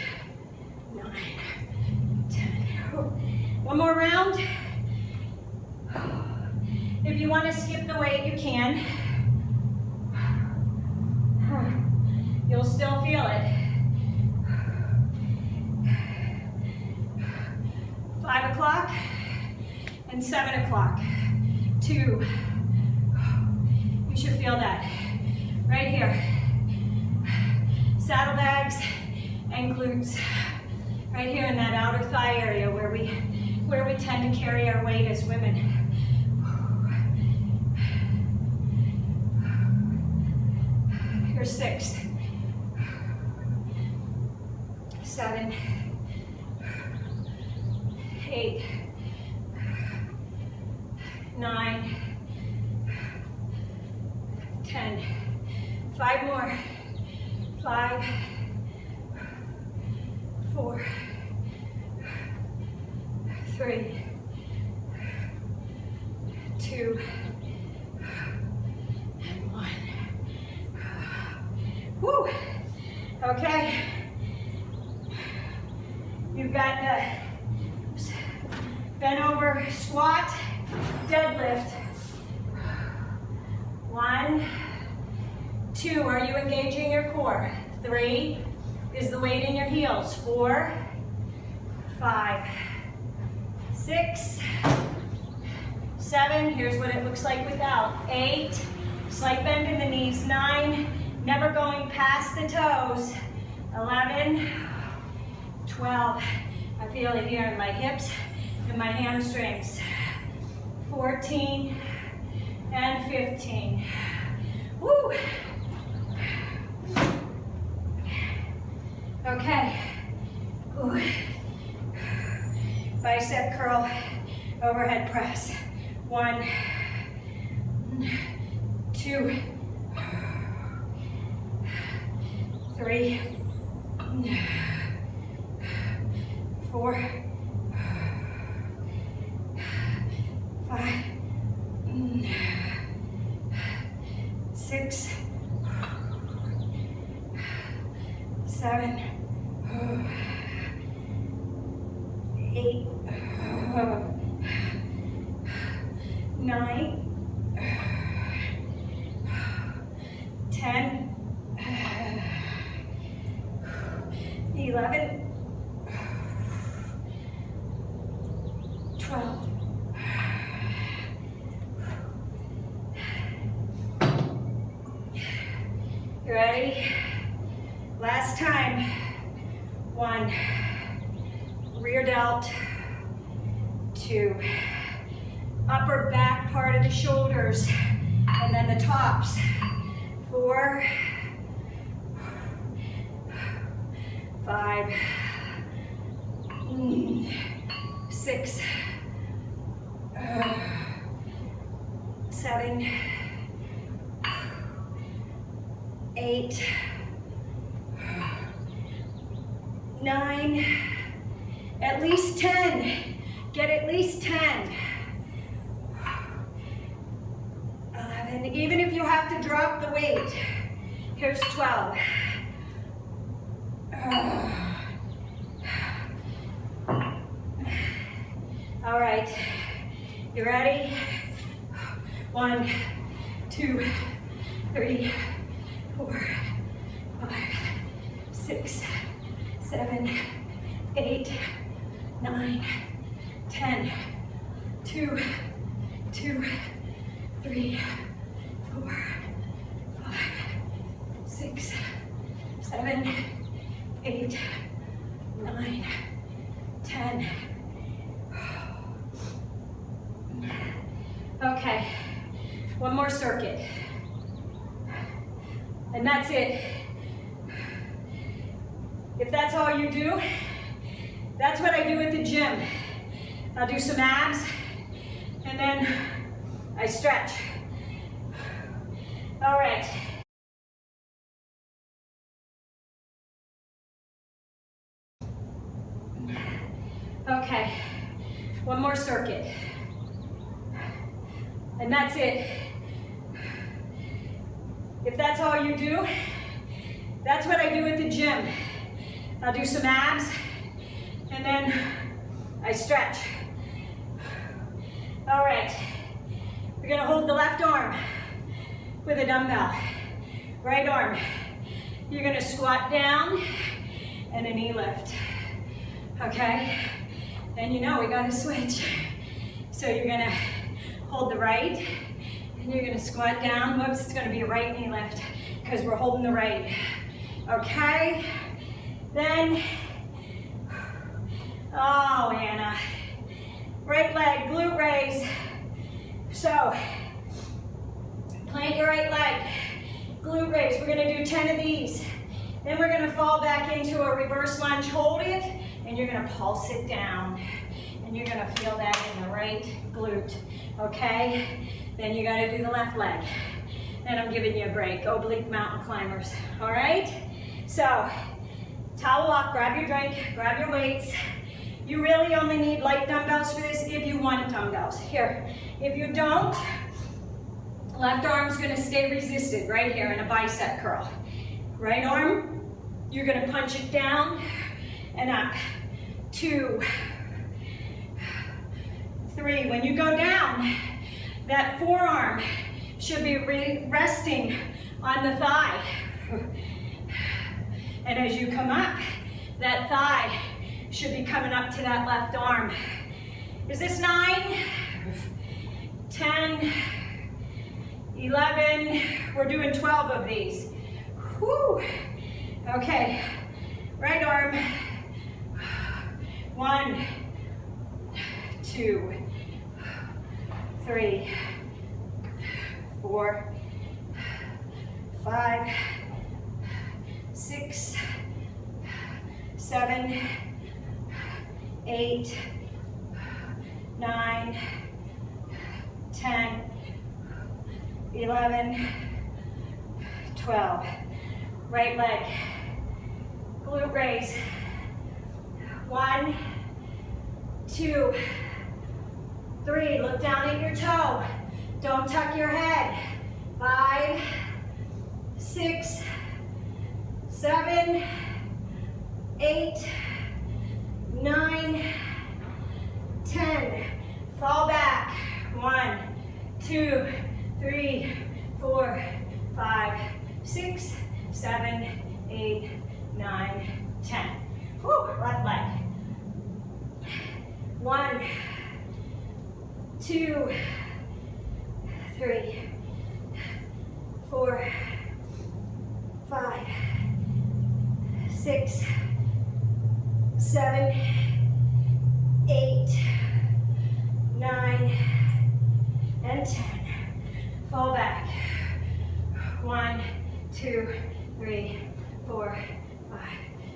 9, 10. One more round. If you want to skip the weight, you can. You'll still feel it. 5 o'clock and 7 o'clock. 2. You should feel that. Right here. Saddlebags and glutes. Right here in that outer thigh area where we tend to carry our weight as women. Here's 6, 7, 8, 9, 10. 5 more. 5, 4, 3, 2, and 1. Woo! Okay. You've got the bent over squat, deadlift. 1, 2, are you engaging your core? 3, is the weight in your heels? 4, 5, 6, 7, here's what it looks like without. 8, slight bend in the knees. 9, never going past the toes. 11, 12, I feel it here in my hips and my hamstrings. 14, and 15. Woo! Okay. Ooh. Bicep curl, overhead press. 1, 2, 3, 4, 5, 6, 7, 8, 9, 10, 11, 12. You ready? Last time. 1, rear delt. 2, upper back part of the shoulders, and then the tops. 4, 5, 6, 7, 8, 9, at least 10. Get at least 10. 11, even if you have to drop the weight. Here's 12. All right, you ready? 1, 2, 3, 4, 5, 6, 7, 8, 9, 10. 2, 2, 3, 4, 5, 6, 7, 8, 9, 10. Okay, one more circuit. And that's it. If that's all you do, that's what I do at the gym. I'll do some abs, and then I stretch. All right. Okay, one more circuit. And that's it. If that's all you do, that's what I do at the gym. I'll do some abs, and then I stretch. All right, we're gonna hold the left arm with a dumbbell. Right arm, you're gonna squat down and a knee lift, okay? And you know we gotta switch. So you're gonna hold the right, and you're gonna squat down. Whoops, it's gonna be a right knee lift because we're holding the right, okay? Then, oh, Anna, right leg, glute raise. So, plant your right leg, glute raise. We're gonna do 10 of these. Then we're gonna fall back into a reverse lunge, hold it, and you're gonna pulse it down. And you're gonna feel that in the right glute, okay? Then you gotta do the left leg. And I'm giving you a break, oblique mountain climbers, all right? So, towel off, grab your drink, grab your weights. You really only need light dumbbells for this if you want dumbbells. Here, if you don't, left arm's gonna stay resisted right here in a bicep curl. Right arm, you're gonna punch it down and up. 2, 3. When you go down, that forearm should be resting on the thigh. And as you come up, that thigh should be coming up to that left arm. Is this 9? 10, 11, we're doing 12 of these. Whew. Okay, right arm. 1, 2, 3, 4, 5, 6, 7, 8, 9, 10, 11, 12. Right leg, glute raise. 1, 2, 3. Look down at your toe. Don't tuck your head. 5, 6, 7, 8, 9, 10. Fall back. 1, 2, 3, 4, 5, 6, 7, 8, 9, 10. Whew, left leg. 1, 2, 3, 4, 5, 6, 7, 8, 9, and 10. Fall back. 1, 2, 3, 4, 5,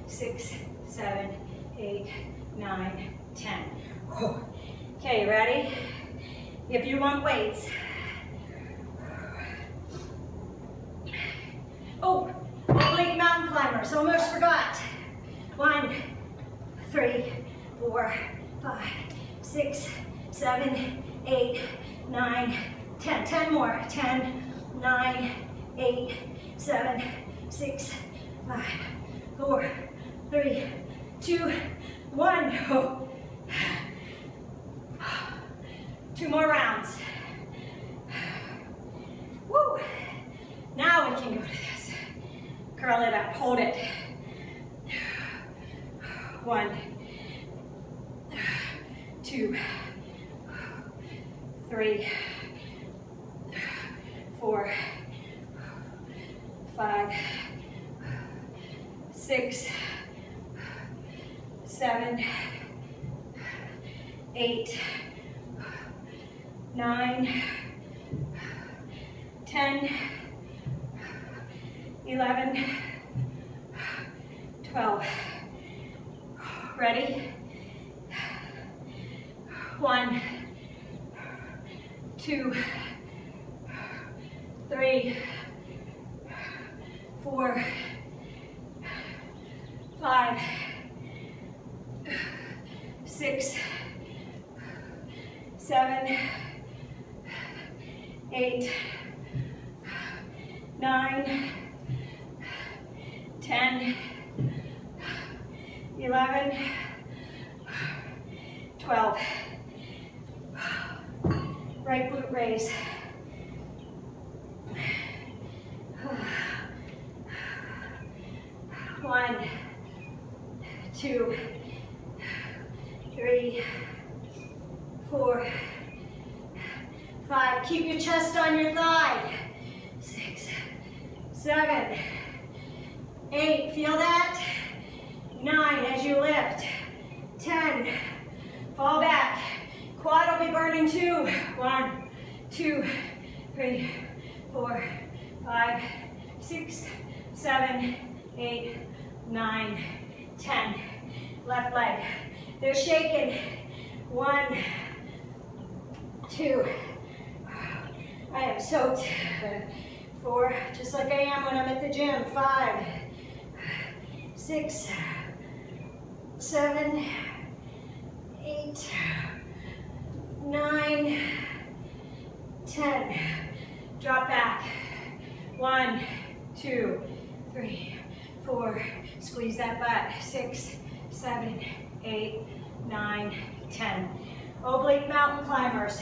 6, 7, 8, 9, 10. Okay, you ready? if you want weights. Oh, oblique mountain climbers, almost forgot. 1, 3, 4, 5, 6, 7, 8, 9, 10. 10 more. 10, 9, 8, 7, 6, 5, 4, 3, 2, 1. Oh. 2 more rounds. Woo. Now we can go to this. Curl it up, hold it. 1, 2, 3, 4, 5, 6, 7, 8, 9, 10, 11, 12. Ready? 1, 2, 3, 4, 5, 6, 7, 8, 9, 10, 11, 12. Right glute raise. 1, 2, 3, 4, 5. Keep your chest on your thigh. 6, 7, 8. Feel that? 9 as you lift. 10. Fall back. Quad will be burning too. 1, 2, 3, 4, 5, 6, 7, 8, 9, 10. Left leg. They're shaking. 1, 2. I am soaked. 4, just like I am when I'm at the gym. 5, 6, 7, 8, 9, 10. Drop back. 1, 2, 3, 4. Squeeze that butt. 6, 7, 8, 9, 10. Oblique mountain climbers.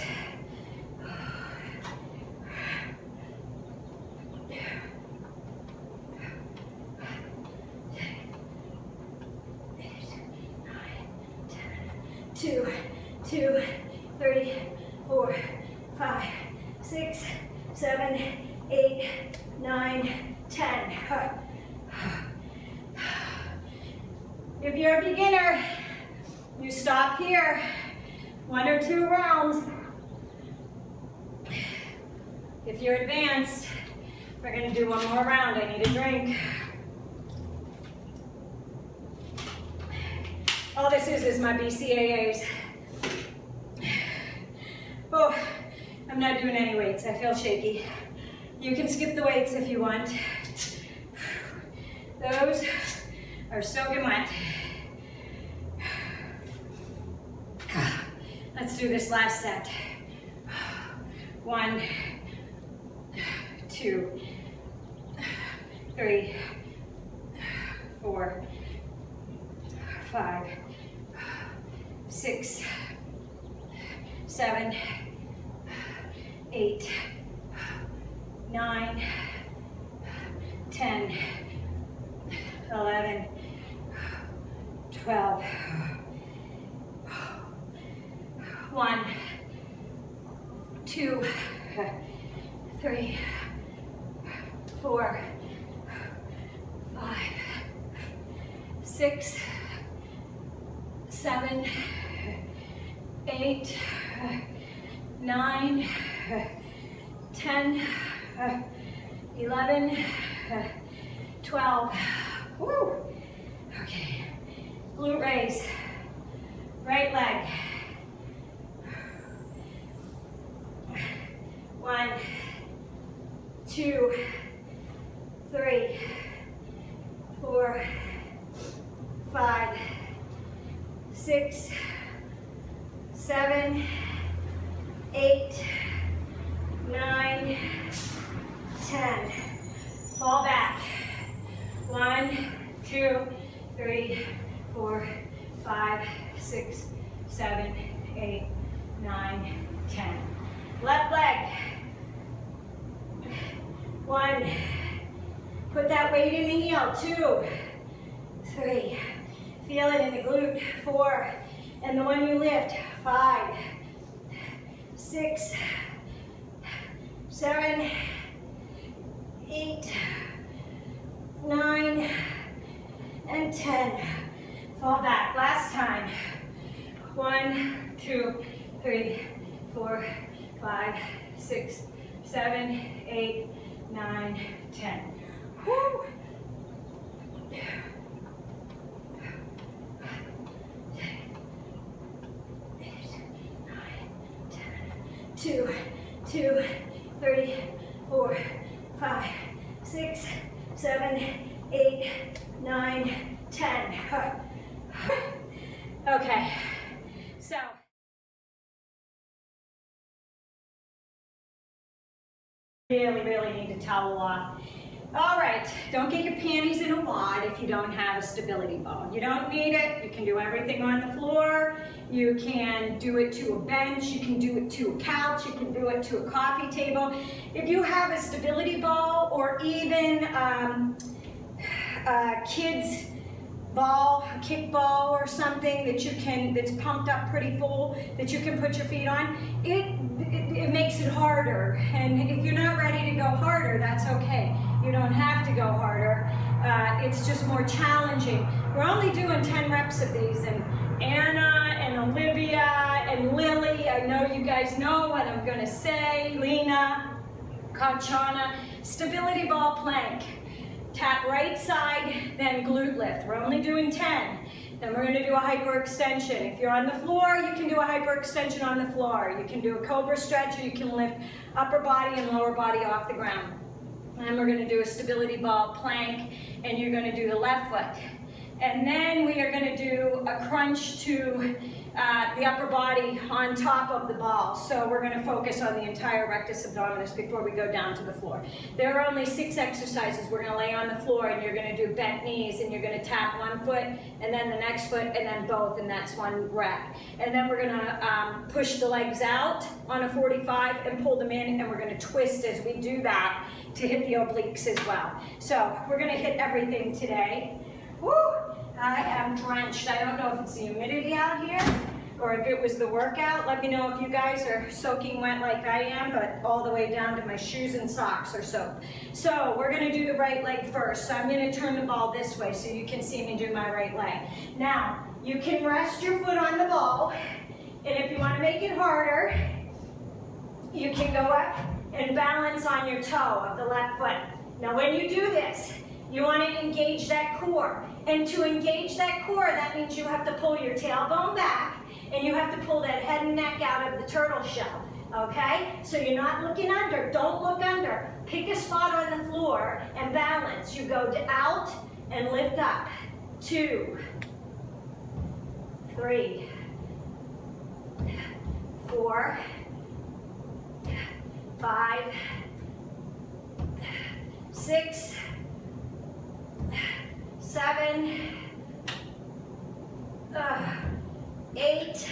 Two, 2, 3, 4, 5, 6, 7, 8, 9, 10. If you're a beginner, you stop here. 1 or 2 rounds. If you're advanced, we're going to do 1 more round. I need a drink. All this is my BCAAs. Oh, I'm not doing any weights. I feel shaky. You can skip the weights if you want. Those are soaking wet. Let's do this last set. 1, 2, 3, 4, 5, 6, 7, 8, 9, 10, 11, 12. 1, 2, 3, 4, 5, 6, 7, 8, 9, 10, 11, 12. Woo! Okay. Glute raise. Right leg. 2, 3, 4, 5, 6, 7, 8, 9, 10. Fall back. 1, 2, 3, 4, 5, 6, 7, 8, 9, 10. Left leg. 1. Put that weight in the heel. 2, 3. Feel it in the glute. 4. And the one you lift. 5, 6, 7, 8, 9, and 10. Fall back. Last time. 1, 2, 3, 4, 5, 6, 7, 8, 9, 10. Woo. 2, 2, 3, 4, 5, 6, 7, 8, 9, 10. Okay, so really need to towel off. All right, don't get your panties in a wad if you don't have a stability ball. You don't need it. You can do everything on the floor. You can do it to a bench. You can do it to a couch. You can do it to a coffee table. If you have a stability ball or even a kid's ball, a kick ball or something that you can, that's pumped up pretty full, that you can put your feet on, it makes it harder. And if you're not ready to go harder, that's okay. You don't have to go harder. It's just more challenging. We're only doing 10 reps of these, and Anna and Olivia and Lily, I know you guys know what I'm gonna say, Lena, Kanchana, stability ball plank. Tap right side, then glute lift. We're only doing 10. Then we're gonna do a hyperextension. If you're on the floor, you can do a hyperextension on the floor. You can do a cobra stretch, or you can lift upper body and lower body off the ground. And we're gonna do a stability ball plank, and you're gonna do the left foot. And then we are gonna do a crunch to the upper body on top of the ball. So we're gonna focus on the entire rectus abdominis before we go down to the floor. There are only 6 exercises. We're gonna lay on the floor, and you're gonna do bent knees, and you're gonna tap one foot, and then the next foot, and then both, and that's one rep. And then we're gonna push the legs out on a 45 and pull them in, and we're gonna twist as we do that to hit the obliques as well. So we're gonna hit everything today. Woo! I am drenched. I don't know if it's the humidity out here or if it was the workout. Let me know if you guys are soaking wet like I am, but all the way down to my shoes and socks are soaked. So we're gonna do the right leg first. So I'm gonna turn the ball this way so you can see me do my right leg. Now, you can rest your foot on the ball, and if you wanna make it harder, you can go up and balance on your toe of the left foot. Now when you do this, you want to engage that core. And to engage that core, that means you have to pull your tailbone back, and you have to pull that head and neck out of the turtle shell, okay? So you're not looking under. Don't look under. Pick a spot on the floor and balance. You go out and lift up. 2, 3, 4, 5, 6, 7, 8,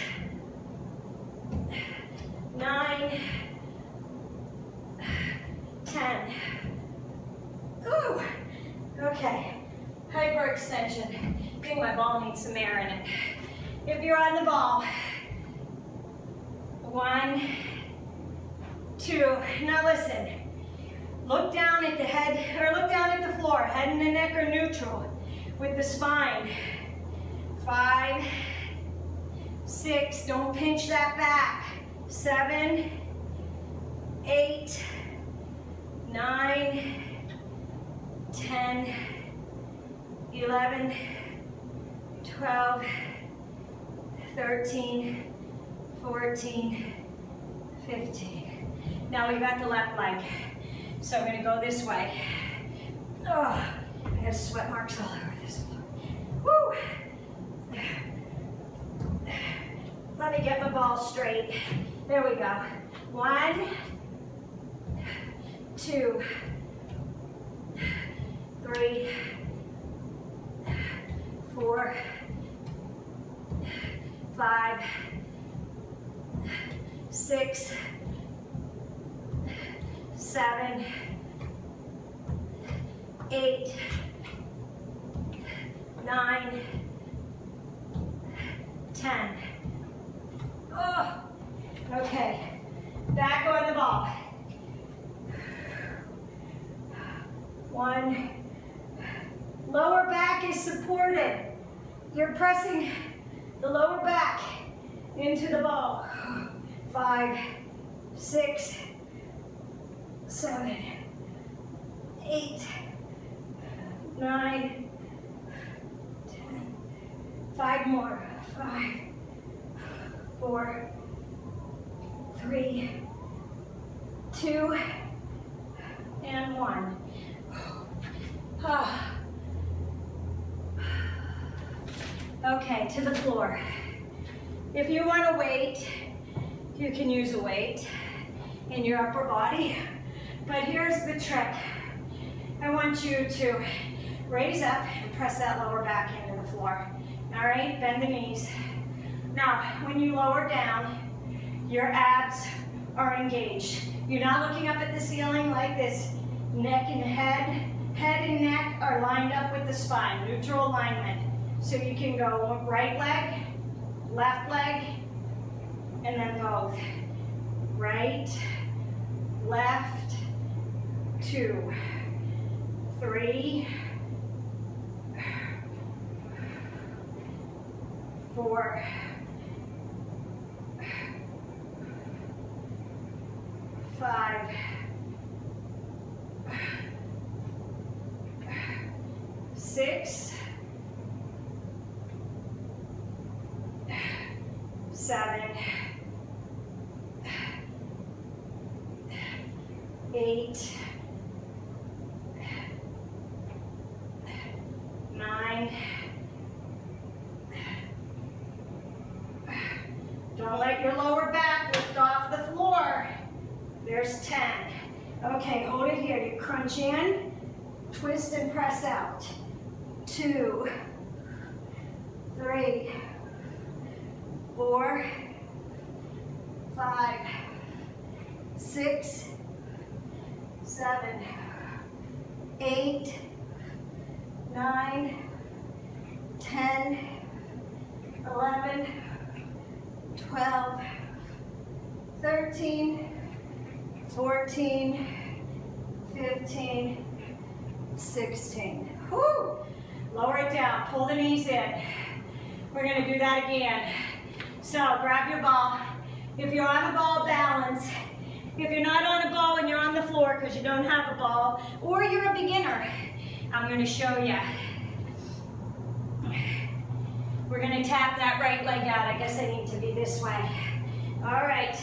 9, 10. Ooh, okay. Hyperextension. I think my ball needs some air in it. If you're on the ball, 1, 2. Now listen. Look down at the head, or look down at the floor. Head and the neck are neutral with the spine. 5, 6, don't pinch that back. 7, 8, 9, 10, 11, 12, 13, 14, 15. Now we got the left leg. So I'm gonna go this way. Oh, I have sweat marks all over this floor. Woo! Let me get my ball straight. There we go. 1, 2, 3, 4, 5, 6, 7, 8, 9, 10. Oh, okay. Back on the ball. 1. Lower back is supported. You're pressing the lower back into the ball. 5, 6, 7, 8, 9, 10. 5 more. 5, 4, 3, 2, and 1. Okay, to the floor. If you want to wait, you can use a weight in your upper body. But here's the trick. I want you to raise up and press that lower back into the floor. All right, bend the knees. Now, when you lower down, your abs are engaged. You're not looking up at the ceiling like this. Neck and head and neck are lined up with the spine, neutral alignment. So you can go right leg, left leg, and then both. Right, left, 2, 3, 4, 5, 6, 7, 8, 9. Don't let your lower back lift off the floor. There's 10. Okay, hold it here. You crunch in, twist and press out. 2, 3, 4, 5, 6, 7, 8, 9, 10, 11, 12, 13, 14, 15, 16. Whoo! Lower it down, pull the knees in. We're gonna do that again. So grab your ball. If you're on the ball, balance. If you're not on a ball and you're on the floor because you don't have a ball, or you're a beginner, I'm gonna show you. We're gonna tap that right leg out. I guess I need to be this way. All right,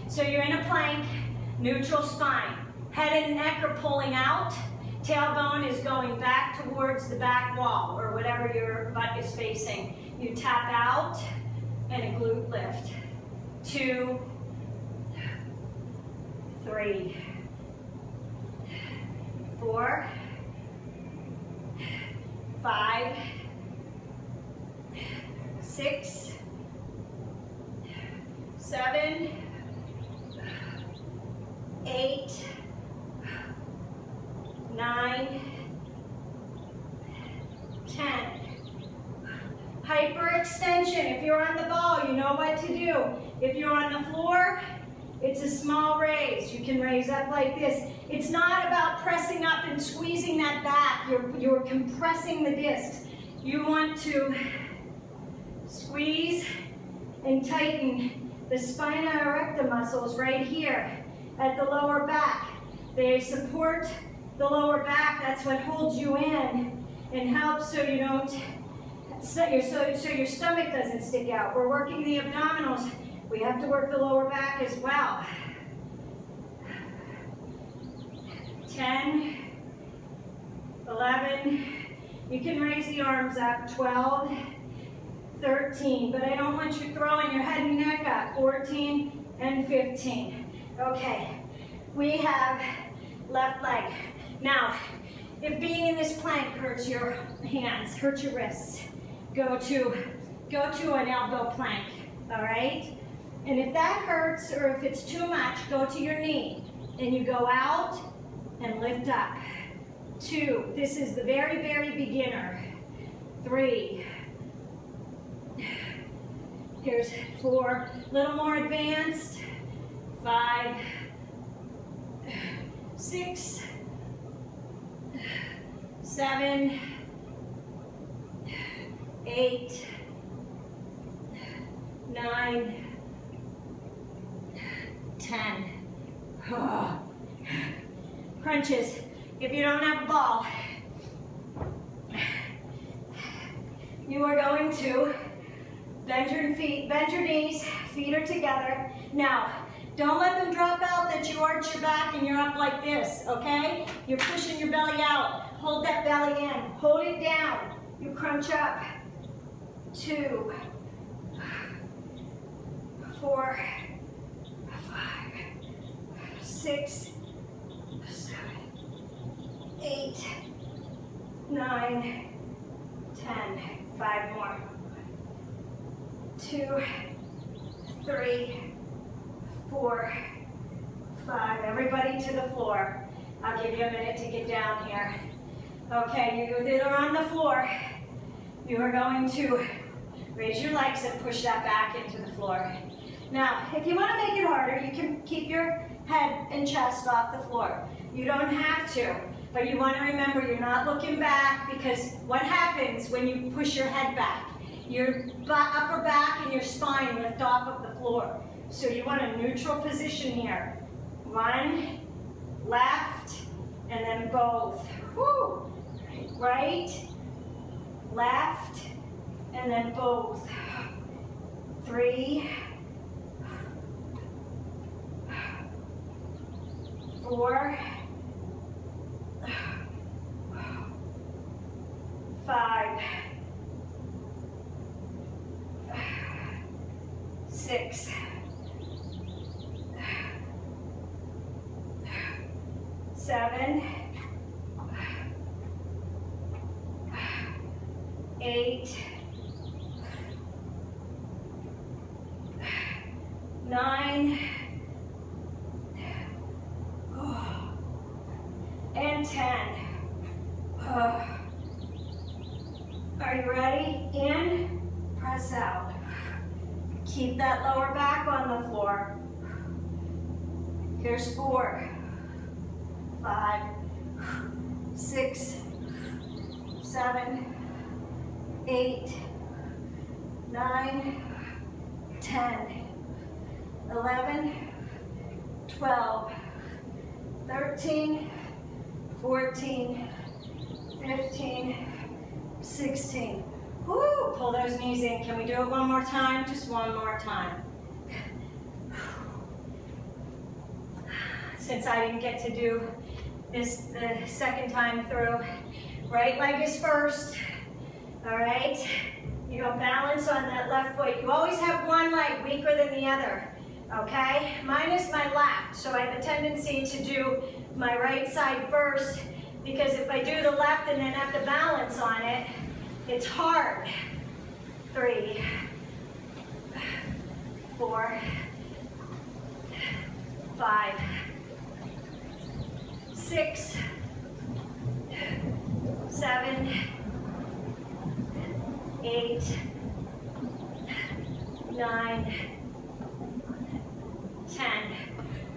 so you're in a plank, neutral spine. Head and neck are pulling out. Tailbone is going back towards the back wall or whatever your butt is facing. You tap out and a glute lift. 2, 3, 4, 5, 6, 7, 8, 9, 10. Hyperextension. If you're on the ball, you know what to do. If you're on the floor, it's a small raise. You can raise up like this. It's not about pressing up and squeezing that back. You're compressing the discs. You want to squeeze and tighten the spina erecta muscles right here at the lower back. They support the lower back. That's what holds you in and helps so you don't, so your stomach doesn't stick out. We're working the abdominals. We have to work the lower back as well. 10, 11, you can raise the arms up, 12, 13, but I don't want you throwing your head and neck up, 14 and 15. Okay, we have left leg. Now, if being in this plank hurts your hands, hurts your wrists, go to an elbow plank, all right? And if that hurts or if it's too much, go to your knee and you go out and lift up. 2, this is the very, very beginner. 3, here's 4, a little more advanced. 5, 6, 7, 8, 9, 10. Oh. Crunches. If you don't have a ball, you are going to bend your feet, bend your knees, feet are together. Now, don't let them drop out that you arch your back and you're up like this, okay? You're pushing your belly out. Hold that belly in. Hold it down. You crunch up. 2, 4, 5, 6, 7, 8, 9, 10. 5 more. 2, 3, 4, 5. Everybody to the floor. I'll give you a minute to get down here. Okay, you that are on the floor, you are going to raise your legs and push that back into the floor. Now, if you want to make it harder, you can keep your head and chest off the floor. You don't have to, but you want to remember you're not looking back, because what happens when you push your head back? Your upper back and your spine lift off of the floor. So you want a neutral position here. 1, left, and then both. Woo. Right, left, and then both. 3, 4, 5, 6, 7, 8, 9, and 10. Are you ready? In, press out. Keep that lower back on the floor. Here's 4, 5, 6, 7, 8, 9, 10, 11, 12, 13, 14, 15, 16. Woo, pull those knees in. Can we do it one more time? Just one more time. Since I didn't get to do this the second time through, right leg is first. All right, you don't balance on that left foot. You always have one leg weaker than the other, okay? Mine is my left, so I have a tendency to do my right side first, because if I do the left and then have to balance on it, it's hard. 3, 4, 5, 6, 7, 8, 9, 10.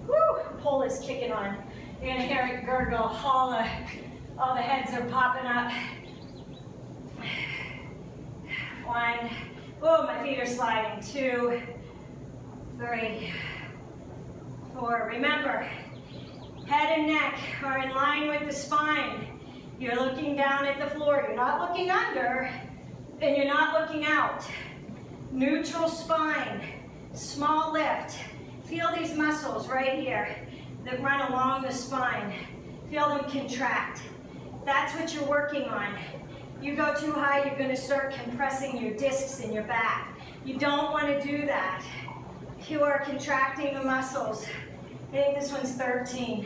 Woo! Pull is kicking on. You're gonna hear it gurgle. All the heads are popping up. 1. Oh, my feet are sliding. 2, 3, 4. Remember, head and neck are in line with the spine. You're looking down at the floor. You're not looking under, and you're not looking out. Neutral spine, small lift. Feel these muscles right here that run along the spine. Feel them contract. That's what you're working on. You go too high, you're gonna start compressing your discs in your back. You don't wanna do that. You are contracting the muscles. I think this one's 13,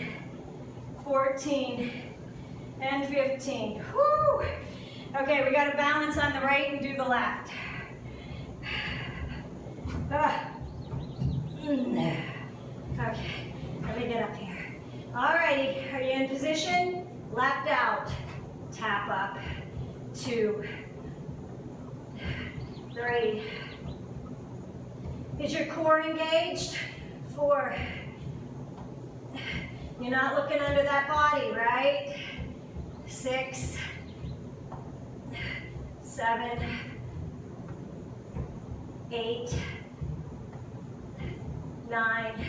14, and 15. Woo! Okay, we gotta balance on the right and do the left. Okay, let me get up here. Alrighty, are you in position? Left out, tap up, 2, 3. Is your core engaged? 4. You're not looking under that body, right? 6, 7, 8, 9,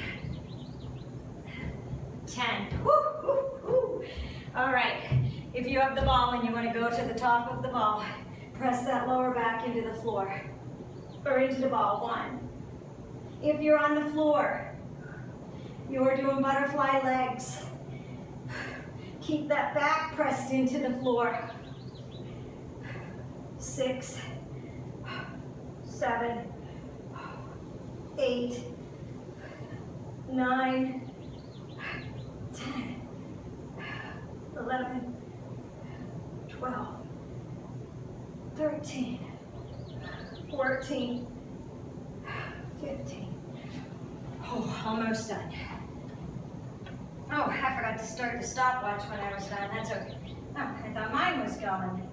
10. Woo, woo, woo. All right, if you have the ball and you want to go to the top of the ball, press that lower back into the floor or into the ball. 1. If you're on the floor, you're doing butterfly legs. Keep that back pressed into the floor. 6, 7, 8, 9, 10, 11, 12, 13, 14, 15. Oh, almost done. Oh, I forgot to start the stopwatch when I was done. That's okay. Oh, I thought mine was going.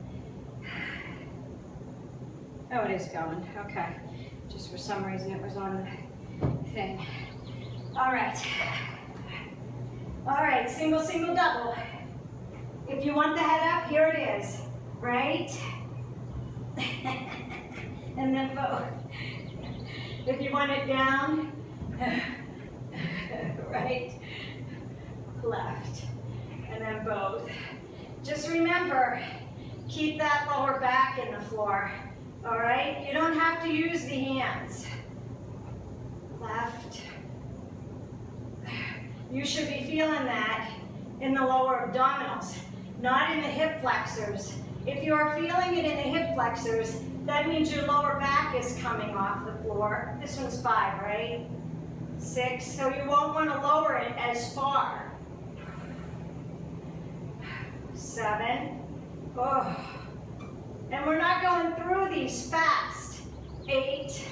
Oh, it is going. Okay. Just for some reason it was on the thing. All right. All right, single, single, double. If you want the head up, here it is. Right? And then both. If you want it down, right, left, and then both. Just remember, keep that lower back in the floor, all right? You don't have to use the hands. Left. You should be feeling that in the lower abdominals, not in the hip flexors. If you are feeling it in the hip flexors, that means your lower back is coming off the floor. This one's 5, right? 6, so you won't want to lower it as far. 7, oh. And we're not going through these fast. 8,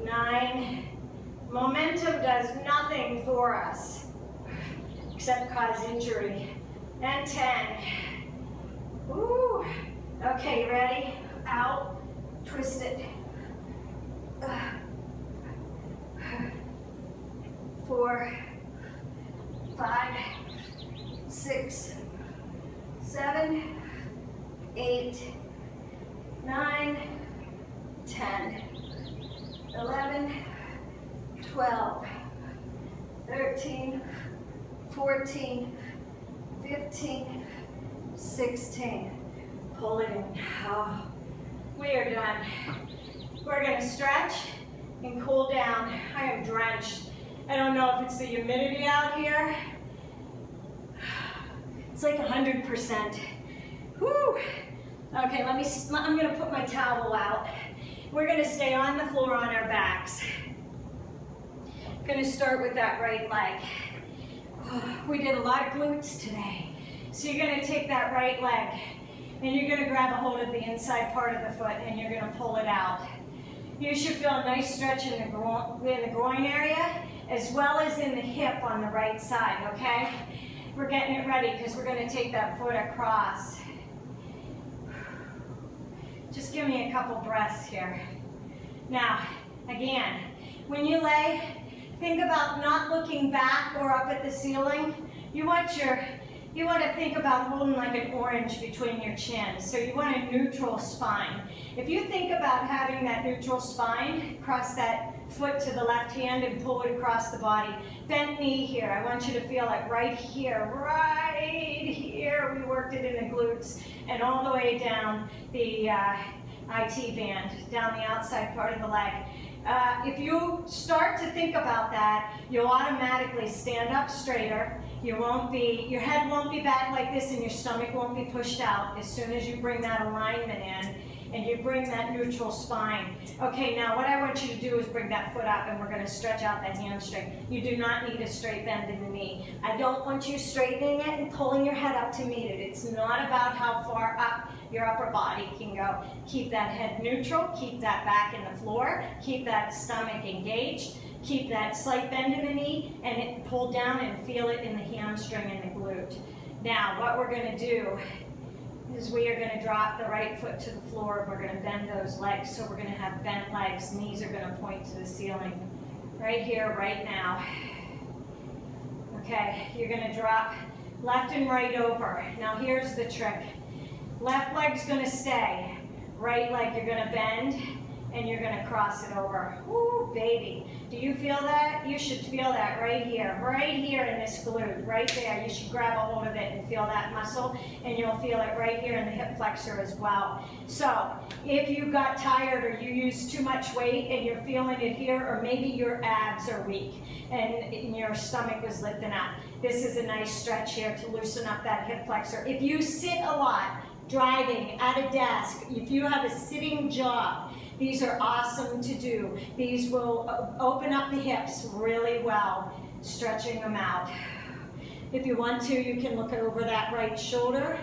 9, momentum does nothing for us except cause injury. And 10. Ooh. Okay, you ready? Out. Twist it. 4, 5, 6, 7, 8, 9, 10, 11, 12, 13, 14, 15, 16. Pull it in. Oh, we are done. We're going to stretch and cool down. I am drenched. I don't know if it's the humidity out here. It's like 100%. Whew. Okay, I'm going to put my towel out. We're going to stay on the floor on our backs. I'm going to start with that right leg. We did a lot of glutes today. So you're going to take that right leg and you're going to grab a hold of the inside part of the foot and you're going to pull it out. You should feel a nice stretch in the groin area as well as in the hip on the right side, okay? We're getting it ready because we're going to take that foot across. Just give me a couple breaths here. Now, again, when you lay, think about not looking back or up at the ceiling. You want to think about holding like an orange between your chins. So you want a neutral spine. If you think about having that neutral spine, cross that foot to the left hand and pull it across the body. Bent knee here. I want you to feel like right here, we worked it in the glutes and all the way down the IT band, down the outside part of the leg. If you start to think about that, you'll automatically stand up straighter. Your head won't be back like this and your stomach won't be pushed out as soon as you bring that alignment in and you bring that neutral spine. Okay, now what I want you to do is bring that foot up and we're going to stretch out that hamstring. You do not need a straight bend in the knee. I don't want you straightening it and pulling your head up to meet it. It's not about how far up your upper body can go. Keep that head neutral, keep that back in the floor, keep that stomach engaged, keep that slight bend in the knee and pull down and feel it in the hamstring and the glute. Now what we're going to do is we are going to drop the right foot to the floor. We're going to bend those legs. So we're going to have bent legs. Knees are going to point to the ceiling. Right here, right now. Okay, you're going to drop left and right over. Now here's the trick. Left leg's going to stay. Right leg you're going to bend and you're going to cross it over. Woo, baby. Do you feel that? You should feel that right here in this glute, right there. You should grab a hold of it and feel that muscle, and you'll feel it right here in the hip flexor as well. So if you got tired or you used too much weight and you're feeling it here, or maybe your abs are weak and your stomach was lifting up, this is a nice stretch here to loosen up that hip flexor. If you sit a lot, driving, at a desk, if you have a sitting job, these are awesome to do. These will open up the hips really well, stretching them out. If you want to, you can look over that right shoulder,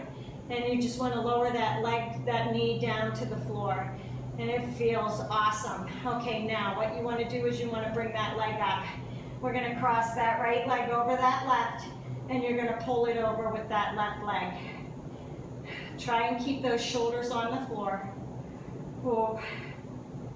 and you just want to lower that leg, that knee down to the floor, and it feels awesome. Okay, now what you want to do is you want to bring that leg up. We're going to cross that right leg over that left, and you're going to pull it over with that left leg. Try and keep those shoulders on the floor. Ooh.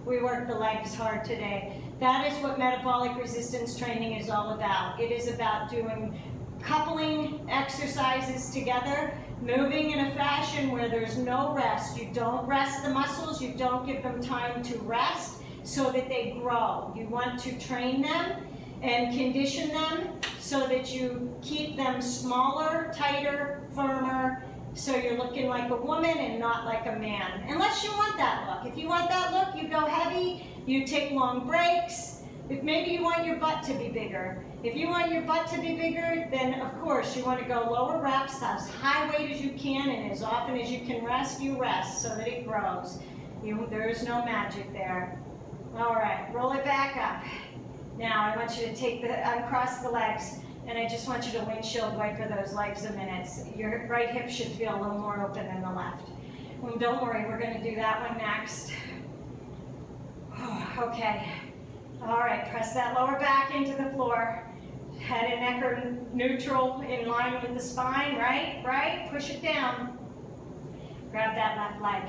We worked the legs hard today. That is what metabolic resistance training is all about. It is about doing coupling exercises together, moving in a fashion where there's no rest. You don't rest the muscles, you don't give them time to rest so that they grow. You want to train them and condition them so that you keep them smaller, tighter, firmer, so you're looking like a woman and not like a man. Unless you want that look. If you want that look, you go heavy, you take long breaks. If maybe you want your butt to be bigger. If you want your butt to be bigger, then of course you want to go lower reps, as high weight as you can, and as often as you can rest, you rest so that it grows. There's no magic there. All right, roll it back up. Now I want you to uncross the legs. And I just want you to windshield wiper those legs a minute. Your right hip should feel a little more open than the left. Well, don't worry, we're going to do that one next. Okay. All right, press that lower back into the floor. Head and neck are neutral, in line with the spine, right? Right? Push it down. Grab that left leg.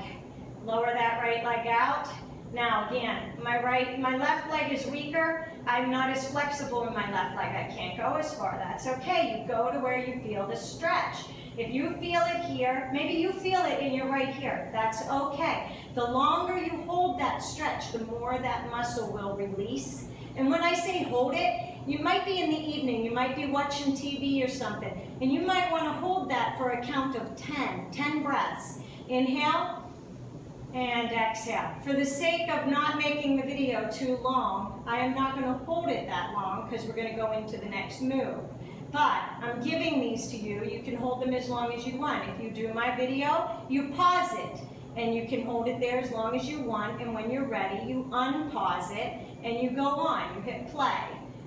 Lower that right leg out. Now again, my left leg is weaker. I'm not as flexible in my left leg. I can't go as far. That's okay. You go to where you feel the stretch. If you feel it here, maybe you feel it in your right here. That's okay. The longer you hold that stretch, the more that muscle will release. And when I say hold it, you might be in the evening, you might be watching TV or something, and you might want to hold that for a count of 10 breaths. Inhale. And exhale. For the sake of not making the video too long, I am not going to hold it that long because we're going to go into the next move. But I'm giving these to you. You can hold them as long as you want. If you do my video, you pause it. And you can hold it there as long as you want. And when you're ready, you unpause it and you go on. You hit play.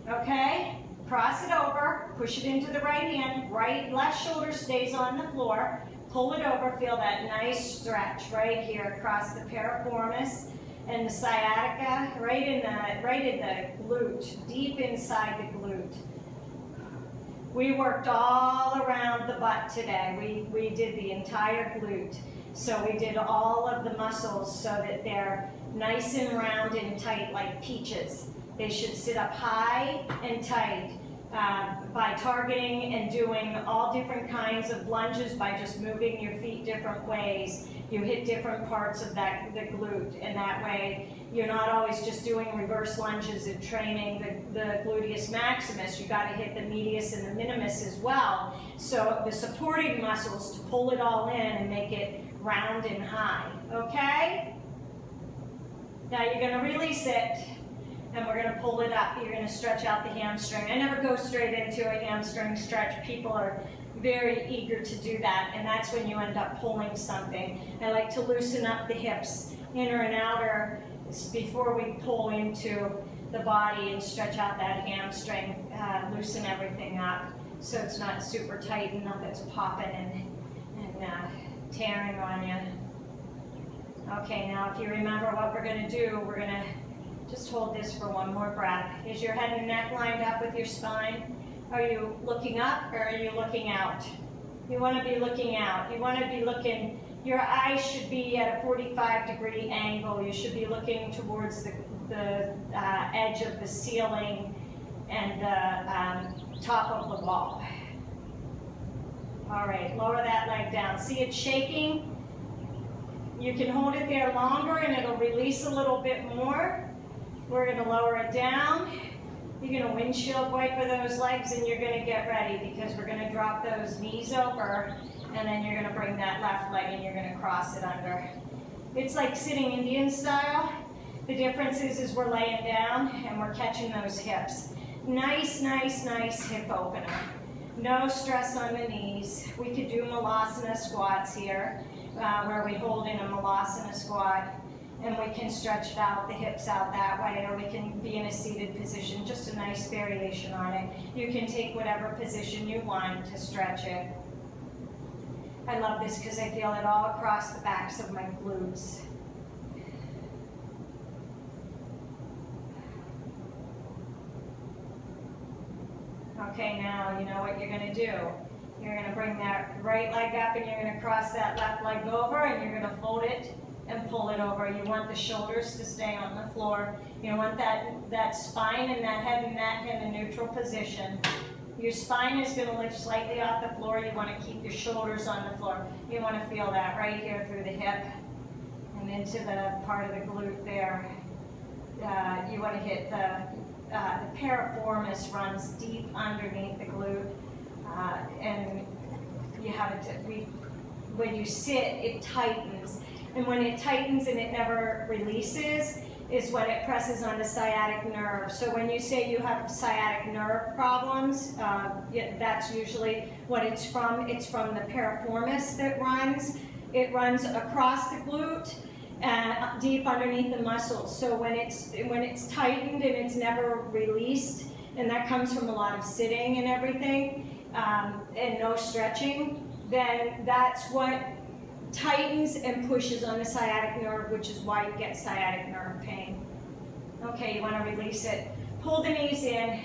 Okay? Cross it over. Push it into the right hand. Left shoulder stays on the floor. Pull it over, feel that nice stretch right here across the piriformis and the sciatica, right in the glute, deep inside the glute. We worked all around the butt today. We did the entire glute. So we did all of the muscles so that they're nice and round and tight like peaches. They should sit up high and tight. By targeting and doing all different kinds of lunges by just moving your feet different ways. You hit different parts of the glute, and that way you're not always just doing reverse lunges and training the gluteus maximus. You got to hit the medius and the minimus as well. So the supporting muscles to pull it all in and make it round and high. Okay? Now you're going to release it. and we're gonna pull it up. You're gonna stretch out the hamstring. I never go straight into a hamstring stretch. People are very eager to do that, and that's when you end up pulling something. I like to loosen up the hips, inner and outer, before we pull into the body and stretch out that hamstring, loosen everything up so it's not super tight and nothing's popping and tearing on you. Okay, now if you remember what we're going to do, we're going to just hold this for one more breath. Is your head and neck lined up with your spine? Are you looking up or are you looking out? You want to be looking out. You want to be looking, your eyes should be at a 45-degree angle. You should be looking towards the edge of the ceiling and the top of the wall. All right, lower that leg down. See it shaking? You can hold it there longer and it'll release a little bit more. We're going to lower it down. You're going to windshield wiper those legs and you're going to get ready because we're going to drop those knees over and then you're going to bring that left leg and you're going to cross it under. It's like sitting Indian style. The difference is we're laying down and we're catching those hips. Nice, nice, nice hip opener. No stress on the knees. We could do Malasana squats here, where we hold in a Malasana squat and we can stretch out the hips out that way, or we can be in a seated position, just a nice variation on it. You can take whatever position you want to stretch it. I love this because I feel it all across the backs of my glutes. Okay, now you know what you're going to do. You're going to bring that right leg up and you're going to cross that left leg over and you're going to fold it and pull it over. You want the shoulders to stay on the floor. You want that spine and that head and neck in a neutral position. Your spine is going to lift slightly off the floor. You want to keep your shoulders on the floor. You want to feel that right here through the hip and into the part of the glute there. You want to hit the piriformis runs deep underneath the glute, and you have it. When you sit, it tightens, and when it tightens and it never releases, is when it presses on the sciatic nerve. So when you say you have sciatic nerve problems, that's usually what it's from. It's from the piriformis that runs. It runs across the glute. Deep underneath the muscles. So when it's tightened and it's never released, and that comes from a lot of sitting and everything, and no stretching, then that's what tightens and pushes on the sciatic nerve, which is why you get sciatic nerve pain. Okay, you want to release it. Pull the knees in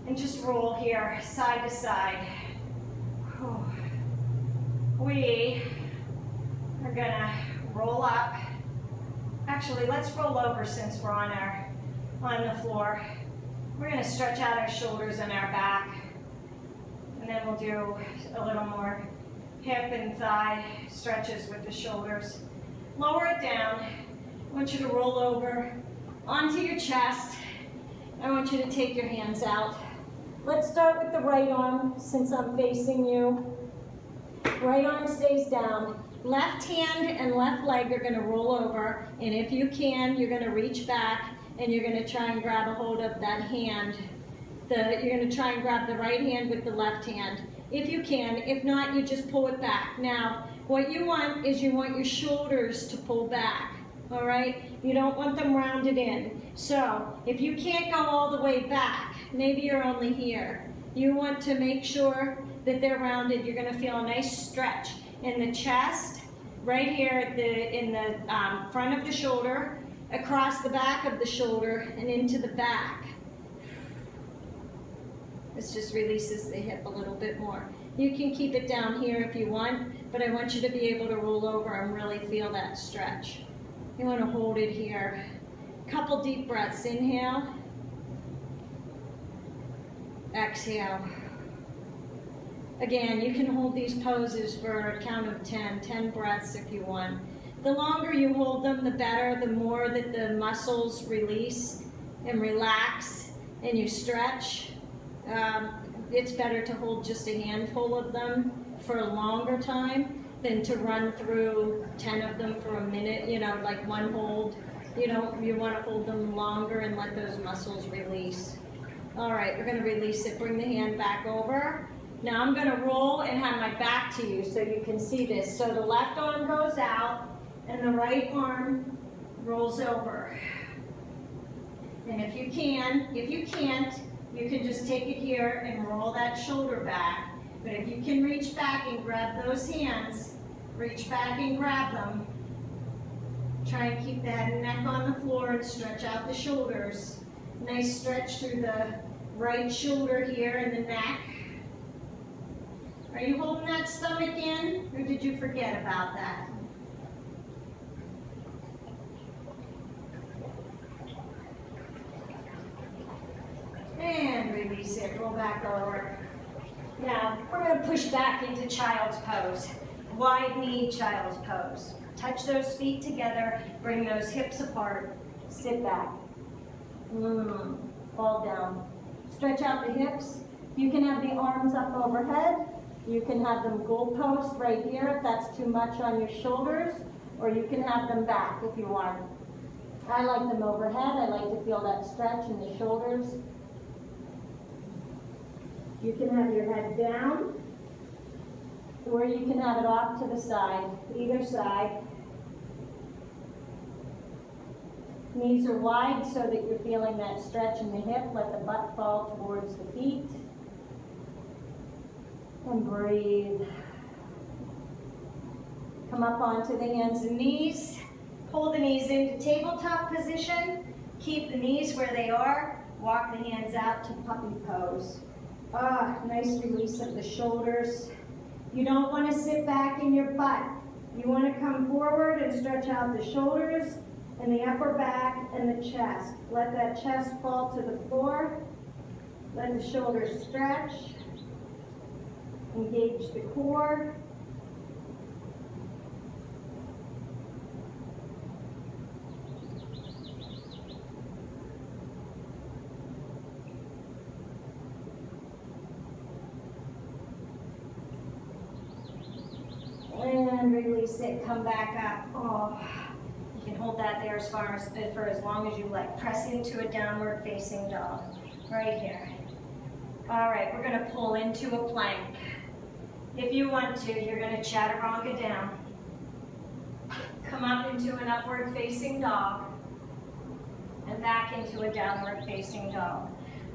and just roll here, side to side. We are gonna roll up. Actually, let's roll over since we're on the floor. We're going to stretch out our shoulders and our back. And then we'll do a little more hip and thigh stretches with the shoulders. Lower it down. I want you to roll over onto your chest. I want you to take your hands out. Let's start with the right arm since I'm facing you. Right arm stays down. Left hand and left leg are going to roll over, and if you can, you're going to reach back and you're going to try and grab a hold of that hand. You're going to try and grab the right hand with the left hand. If you can, if not, you just pull it back. Now, what you want is you want your shoulders to pull back, all right? You don't want them rounded in. So, if you can't go all the way back, maybe you're only here. You want to make sure that they're rounded. You're going to feel a nice stretch in the chest, right here in the front of the shoulder, across the back of the shoulder, and into the back. This just releases the hip a little bit more. You can keep it down here if you want, but I want you to be able to roll over and really feel that stretch. You want to hold it here. Couple deep breaths. Inhale. Exhale. Again, you can hold these poses for a count of 10 breaths if you want. The longer you hold them, the better, the more that the muscles release and relax and you stretch. It's better to hold just a handful of them for a longer time than to run through 10 of them for a minute, you know, like one hold You want to hold them longer and let those muscles release. All right, we're going to release it. Bring the hand back over. Now I'm going to roll and have my back to you so you can see this. So the left arm goes out and the right arm rolls over. And if you can't, you can just take it here and roll that shoulder back. But if you can reach back and grab those hands, reach back and grab them. Try and keep that neck on the floor and stretch out the shoulders. Nice stretch through the right shoulder here and the neck. Are you holding that stomach in, or did you forget about that? And release it, roll back over. Now, we're going to push back into child's pose. Wide knee child's pose. Touch those feet together, bring those hips apart, sit back. Fall down. Stretch out the hips. You can have the arms up overhead. You can have them goalpost right here if that's too much on your shoulders, or you can have them back if you want. I like them overhead. I like to feel that stretch in the shoulders. You can have your head down, or you can have it off to the side, either side. Knees are wide so that you're feeling that stretch in the hip. Let the butt fall towards the feet. And breathe. Come up onto the hands and knees. Pull the knees into tabletop position. Keep the knees where they are. Walk the hands out to puppy pose. Nice release of the shoulders. You don't want to sit back in your butt. You want to come forward and stretch out the shoulders and the upper back and the chest. Let that chest fall to the floor. Let the shoulders stretch. Engage the core. And release it, come back up. You can hold that there for as long as you like. Press into a downward facing dog, right here. All right, we're gonna pull into a plank. If you want to, you're gonna chaturanga down. Come up into an upward facing dog and back into a downward facing dog.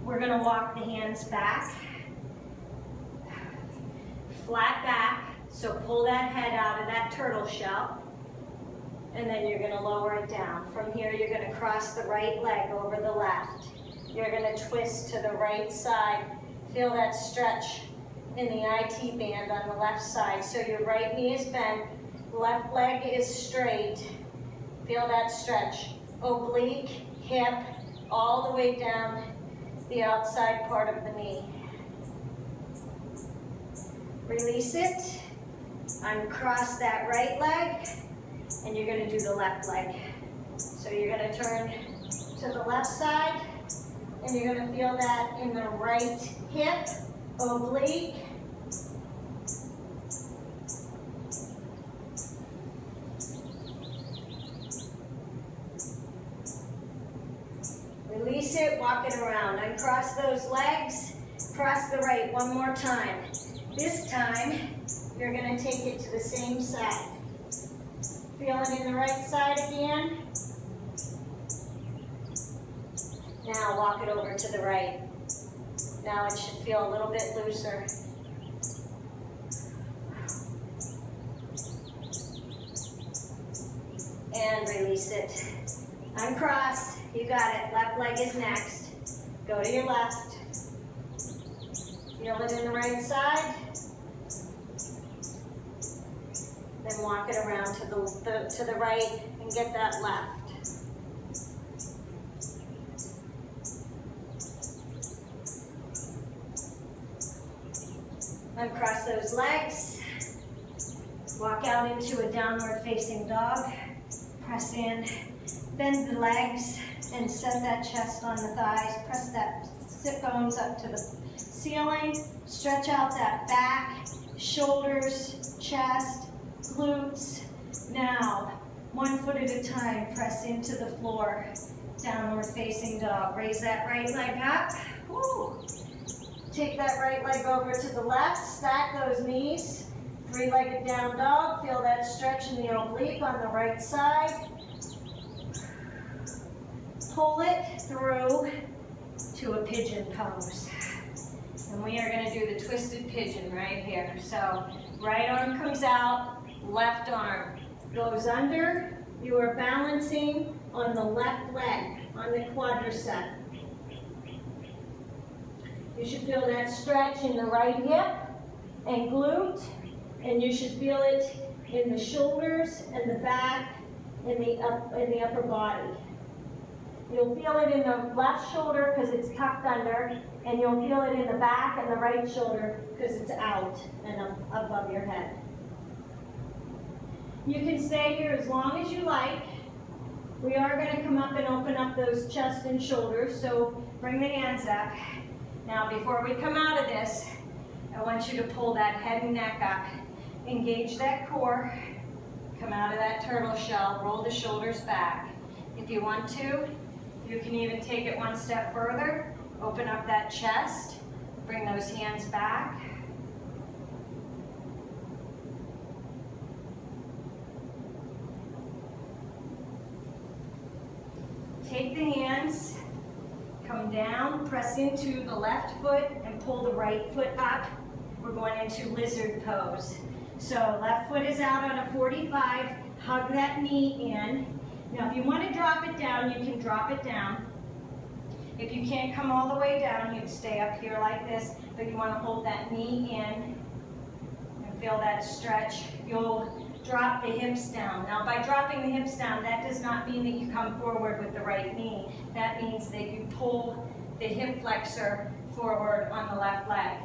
We're gonna walk the hands back, flat back. So pull that head out of that turtle shell, and then you're gonna lower it down. From here, you're gonna cross the right leg over the left. You're gonna twist to the right side. Feel that stretch in the IT band on the left side. So your right knee is bent, left leg is straight. Feel that stretch. Oblique, hip, all the way down the outside part of the knee. Release it. Uncross that right leg, and you're going to do the left leg. So you're going to turn to the left side, and you're going to feel that in the right hip, oblique. Release it, walk it around. Uncross those legs, cross the right one more time. This time, you're going to take it to the same side. Feel it in the right side again. Now walk it over to the right. Now it should feel a little bit looser. And release it. Uncross. You got it. Left leg is next. Go to your left. Feel it in the right side. Then walk it around to the right and get that left. Uncross those legs. Walk out into a downward facing dog. Press in. Bend the legs and set that chest on the thighs. Press that sit bones up to the ceiling. Stretch out that back, shoulders, chest, glutes. Now, one foot foot at a time. Press into the floor. Downward facing dog. Raise that right leg up. Woo. Take that right leg over to the left. Stack those knees. Three-legged down dog. Feel that stretch in the oblique on the right side. Pull it through to a pigeon pose. And we are going to do the twisted pigeon right here. So right arm comes out, left arm goes under. You are balancing on the left leg, on the quadricep. You should feel that stretch in the right hip and glute, and you should feel it in the shoulders and the back and the upper body. You'll feel it in the left shoulder because it's tucked under, and you'll feel it in the back and the right shoulder because it's out and up above your head. You can stay here as long as you like. We are going to come up and open up those chest and shoulders, so bring the hands up. Now, before we come out of this, I want you to pull that head and neck up. Engage that core. Come out of that turtle shell. Roll the shoulders back. If you want to, you can even take it one step further. Open up that chest. Bring those hands back. Take the hands, come down, press into the left foot and pull the right foot up. We're going into lizard pose. So left foot is out on a 45, hug that knee in. Now if you want to drop it down, you can drop it down. If you can't come all the way down, you can stay up here like this, but you want to hold that knee in and feel that stretch. You'll drop the hips down. Now by dropping the hips down, that does not mean that you come forward with the right knee. That means that you pull the hip flexor forward on the left leg.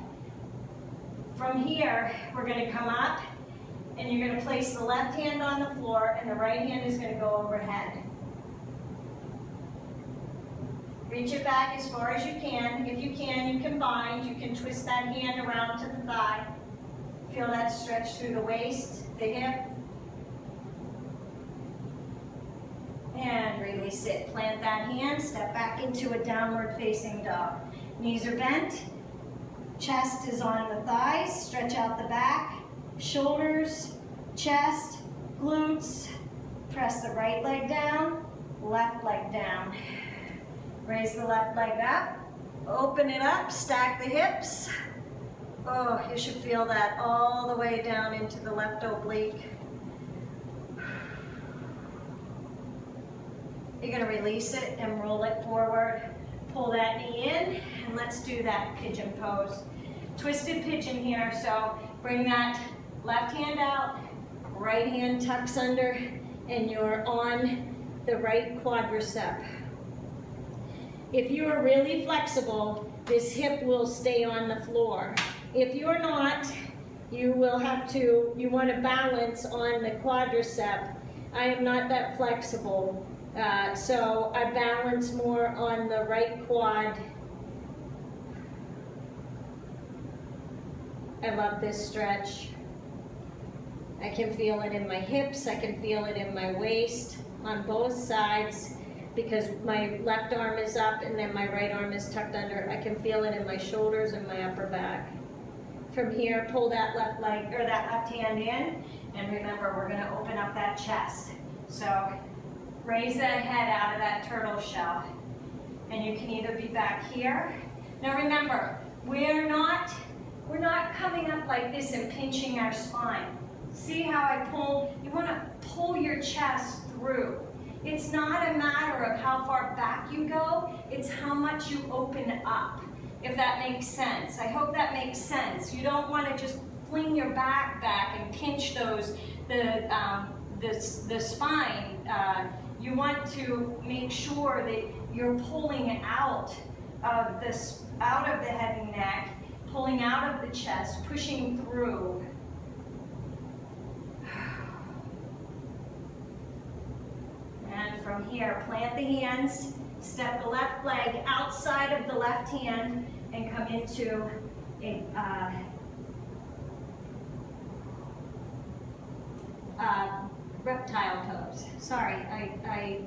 From here, we're going to come up and you're going to place the left hand on the floor and the right hand is going to go overhead. Reach it back as far as you can. If you can bind. You can twist that hand around to the thigh. Feel that stretch through the waist, the hip. And release it. Plant that hand, step back into a downward facing dog. Knees are bent, chest is on the thighs, stretch out the back, shoulders, chest, glutes. Press the right leg down, left leg down. Raise the left leg up, open it up, stack the hips. Oh, you should feel that all the way down into the left oblique. You're going to release it and roll it forward. Pull that knee in, and let's do that pigeon pose. Twisted pigeon here, so bring that left hand out, right hand tucks under, and you're on the right quadricep. If you are really flexible, this hip will stay on the floor. If you're not, you will have to, you want to balance on the quadricep. I am not that flexible, so I balance more on the right quad. I love this stretch. I can feel it in my hips, I can feel it in my waist, on both sides, because my left arm is up and then my right arm is tucked under. I can feel it in my shoulders and my upper back. From here, pull that left leg, or that left hand in, and remember, we're gonna open up that chest. So, raise that head out of that turtle shell. And you can either be back here. Now remember, we're not coming up like this and pinching our spine. See how I pull? You wanna pull your chest through. It's not a matter of how far back you go, it's how much you open up, if that makes sense. I hope that makes sense. You don't want to just fling your back and pinch the spine. You want to make sure that you're pulling out of the head and neck, pulling out of the chest, pushing through. And from here, plant the hands, step the left leg outside of the left hand, and come into a reptile pose. Sorry, I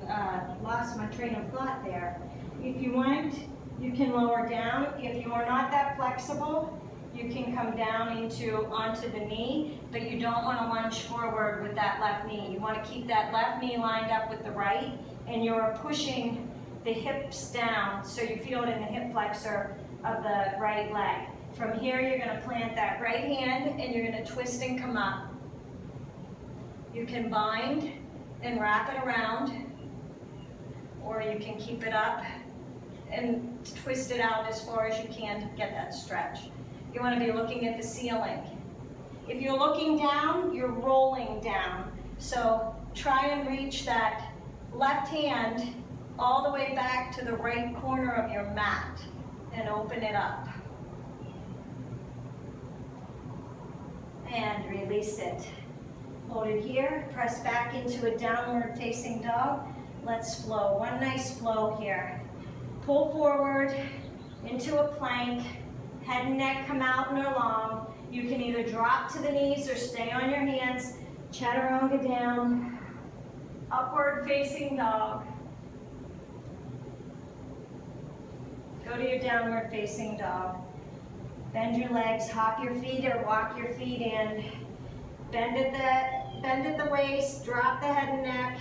lost my train of thought there. If you want, you can lower down. If you are not that flexible, you can come down onto the knee, but you don't want to lunge forward with that left knee. You want to keep that left knee lined up with the right, and you're pushing the hips down so you feel it in the hip flexor of the right leg. From here, you're going to plant that right hand and you're going to twist and come up. You can bind and wrap it around, or you can keep it up and twist it out as far as you can to get that stretch. You want to be looking at the ceiling. If you're looking down, you're rolling down. So try and reach that left hand all the way back to the right corner of your mat and open it up. And release it. Hold it here, press back into a downward facing dog. Let's flow, one nice flow here. Pull forward into a plank, head and neck come out and along. You can either drop to the knees or stay on your hands. Chaturanga down, upward facing dog. Go to your downward facing dog. Bend your legs, hop your feet or walk your feet in. Bend at the waist, drop the head and neck.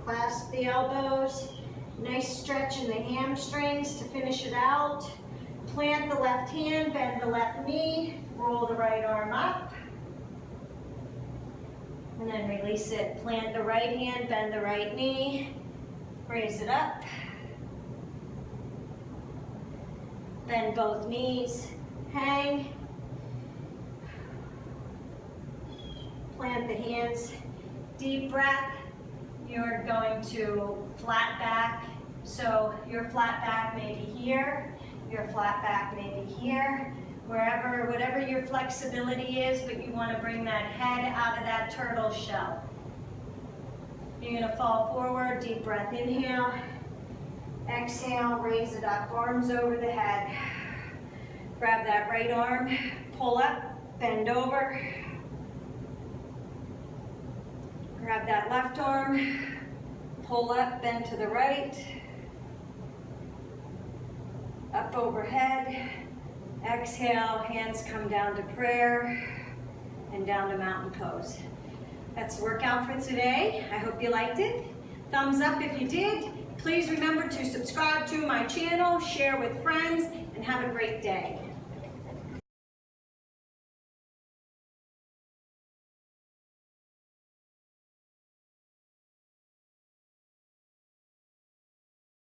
Clasp the elbows. Nice stretch in the hamstrings to finish it out. Plant the left hand, bend the left knee, roll the right arm up. And then release it. Plant the right hand, bend the right knee, raise it up. Bend both knees, hang. Plant the hands, deep breath. You're going to flat back. So your flat back may be here, your flat back may be here, whatever your flexibility is, but you want to bring that head out of that turtle shell. You're going to fall forward, deep breath, inhale. Exhale, raise it up, arms over the head. Grab that right arm, pull up, bend over. Grab that left arm, pull up, bend to the right. Up overhead. Exhale, hands come down to prayer and down to mountain pose. That's the workout for today. I hope you liked it. Thumbs up if you did. Please remember to subscribe to my channel, share with friends, and have a great day.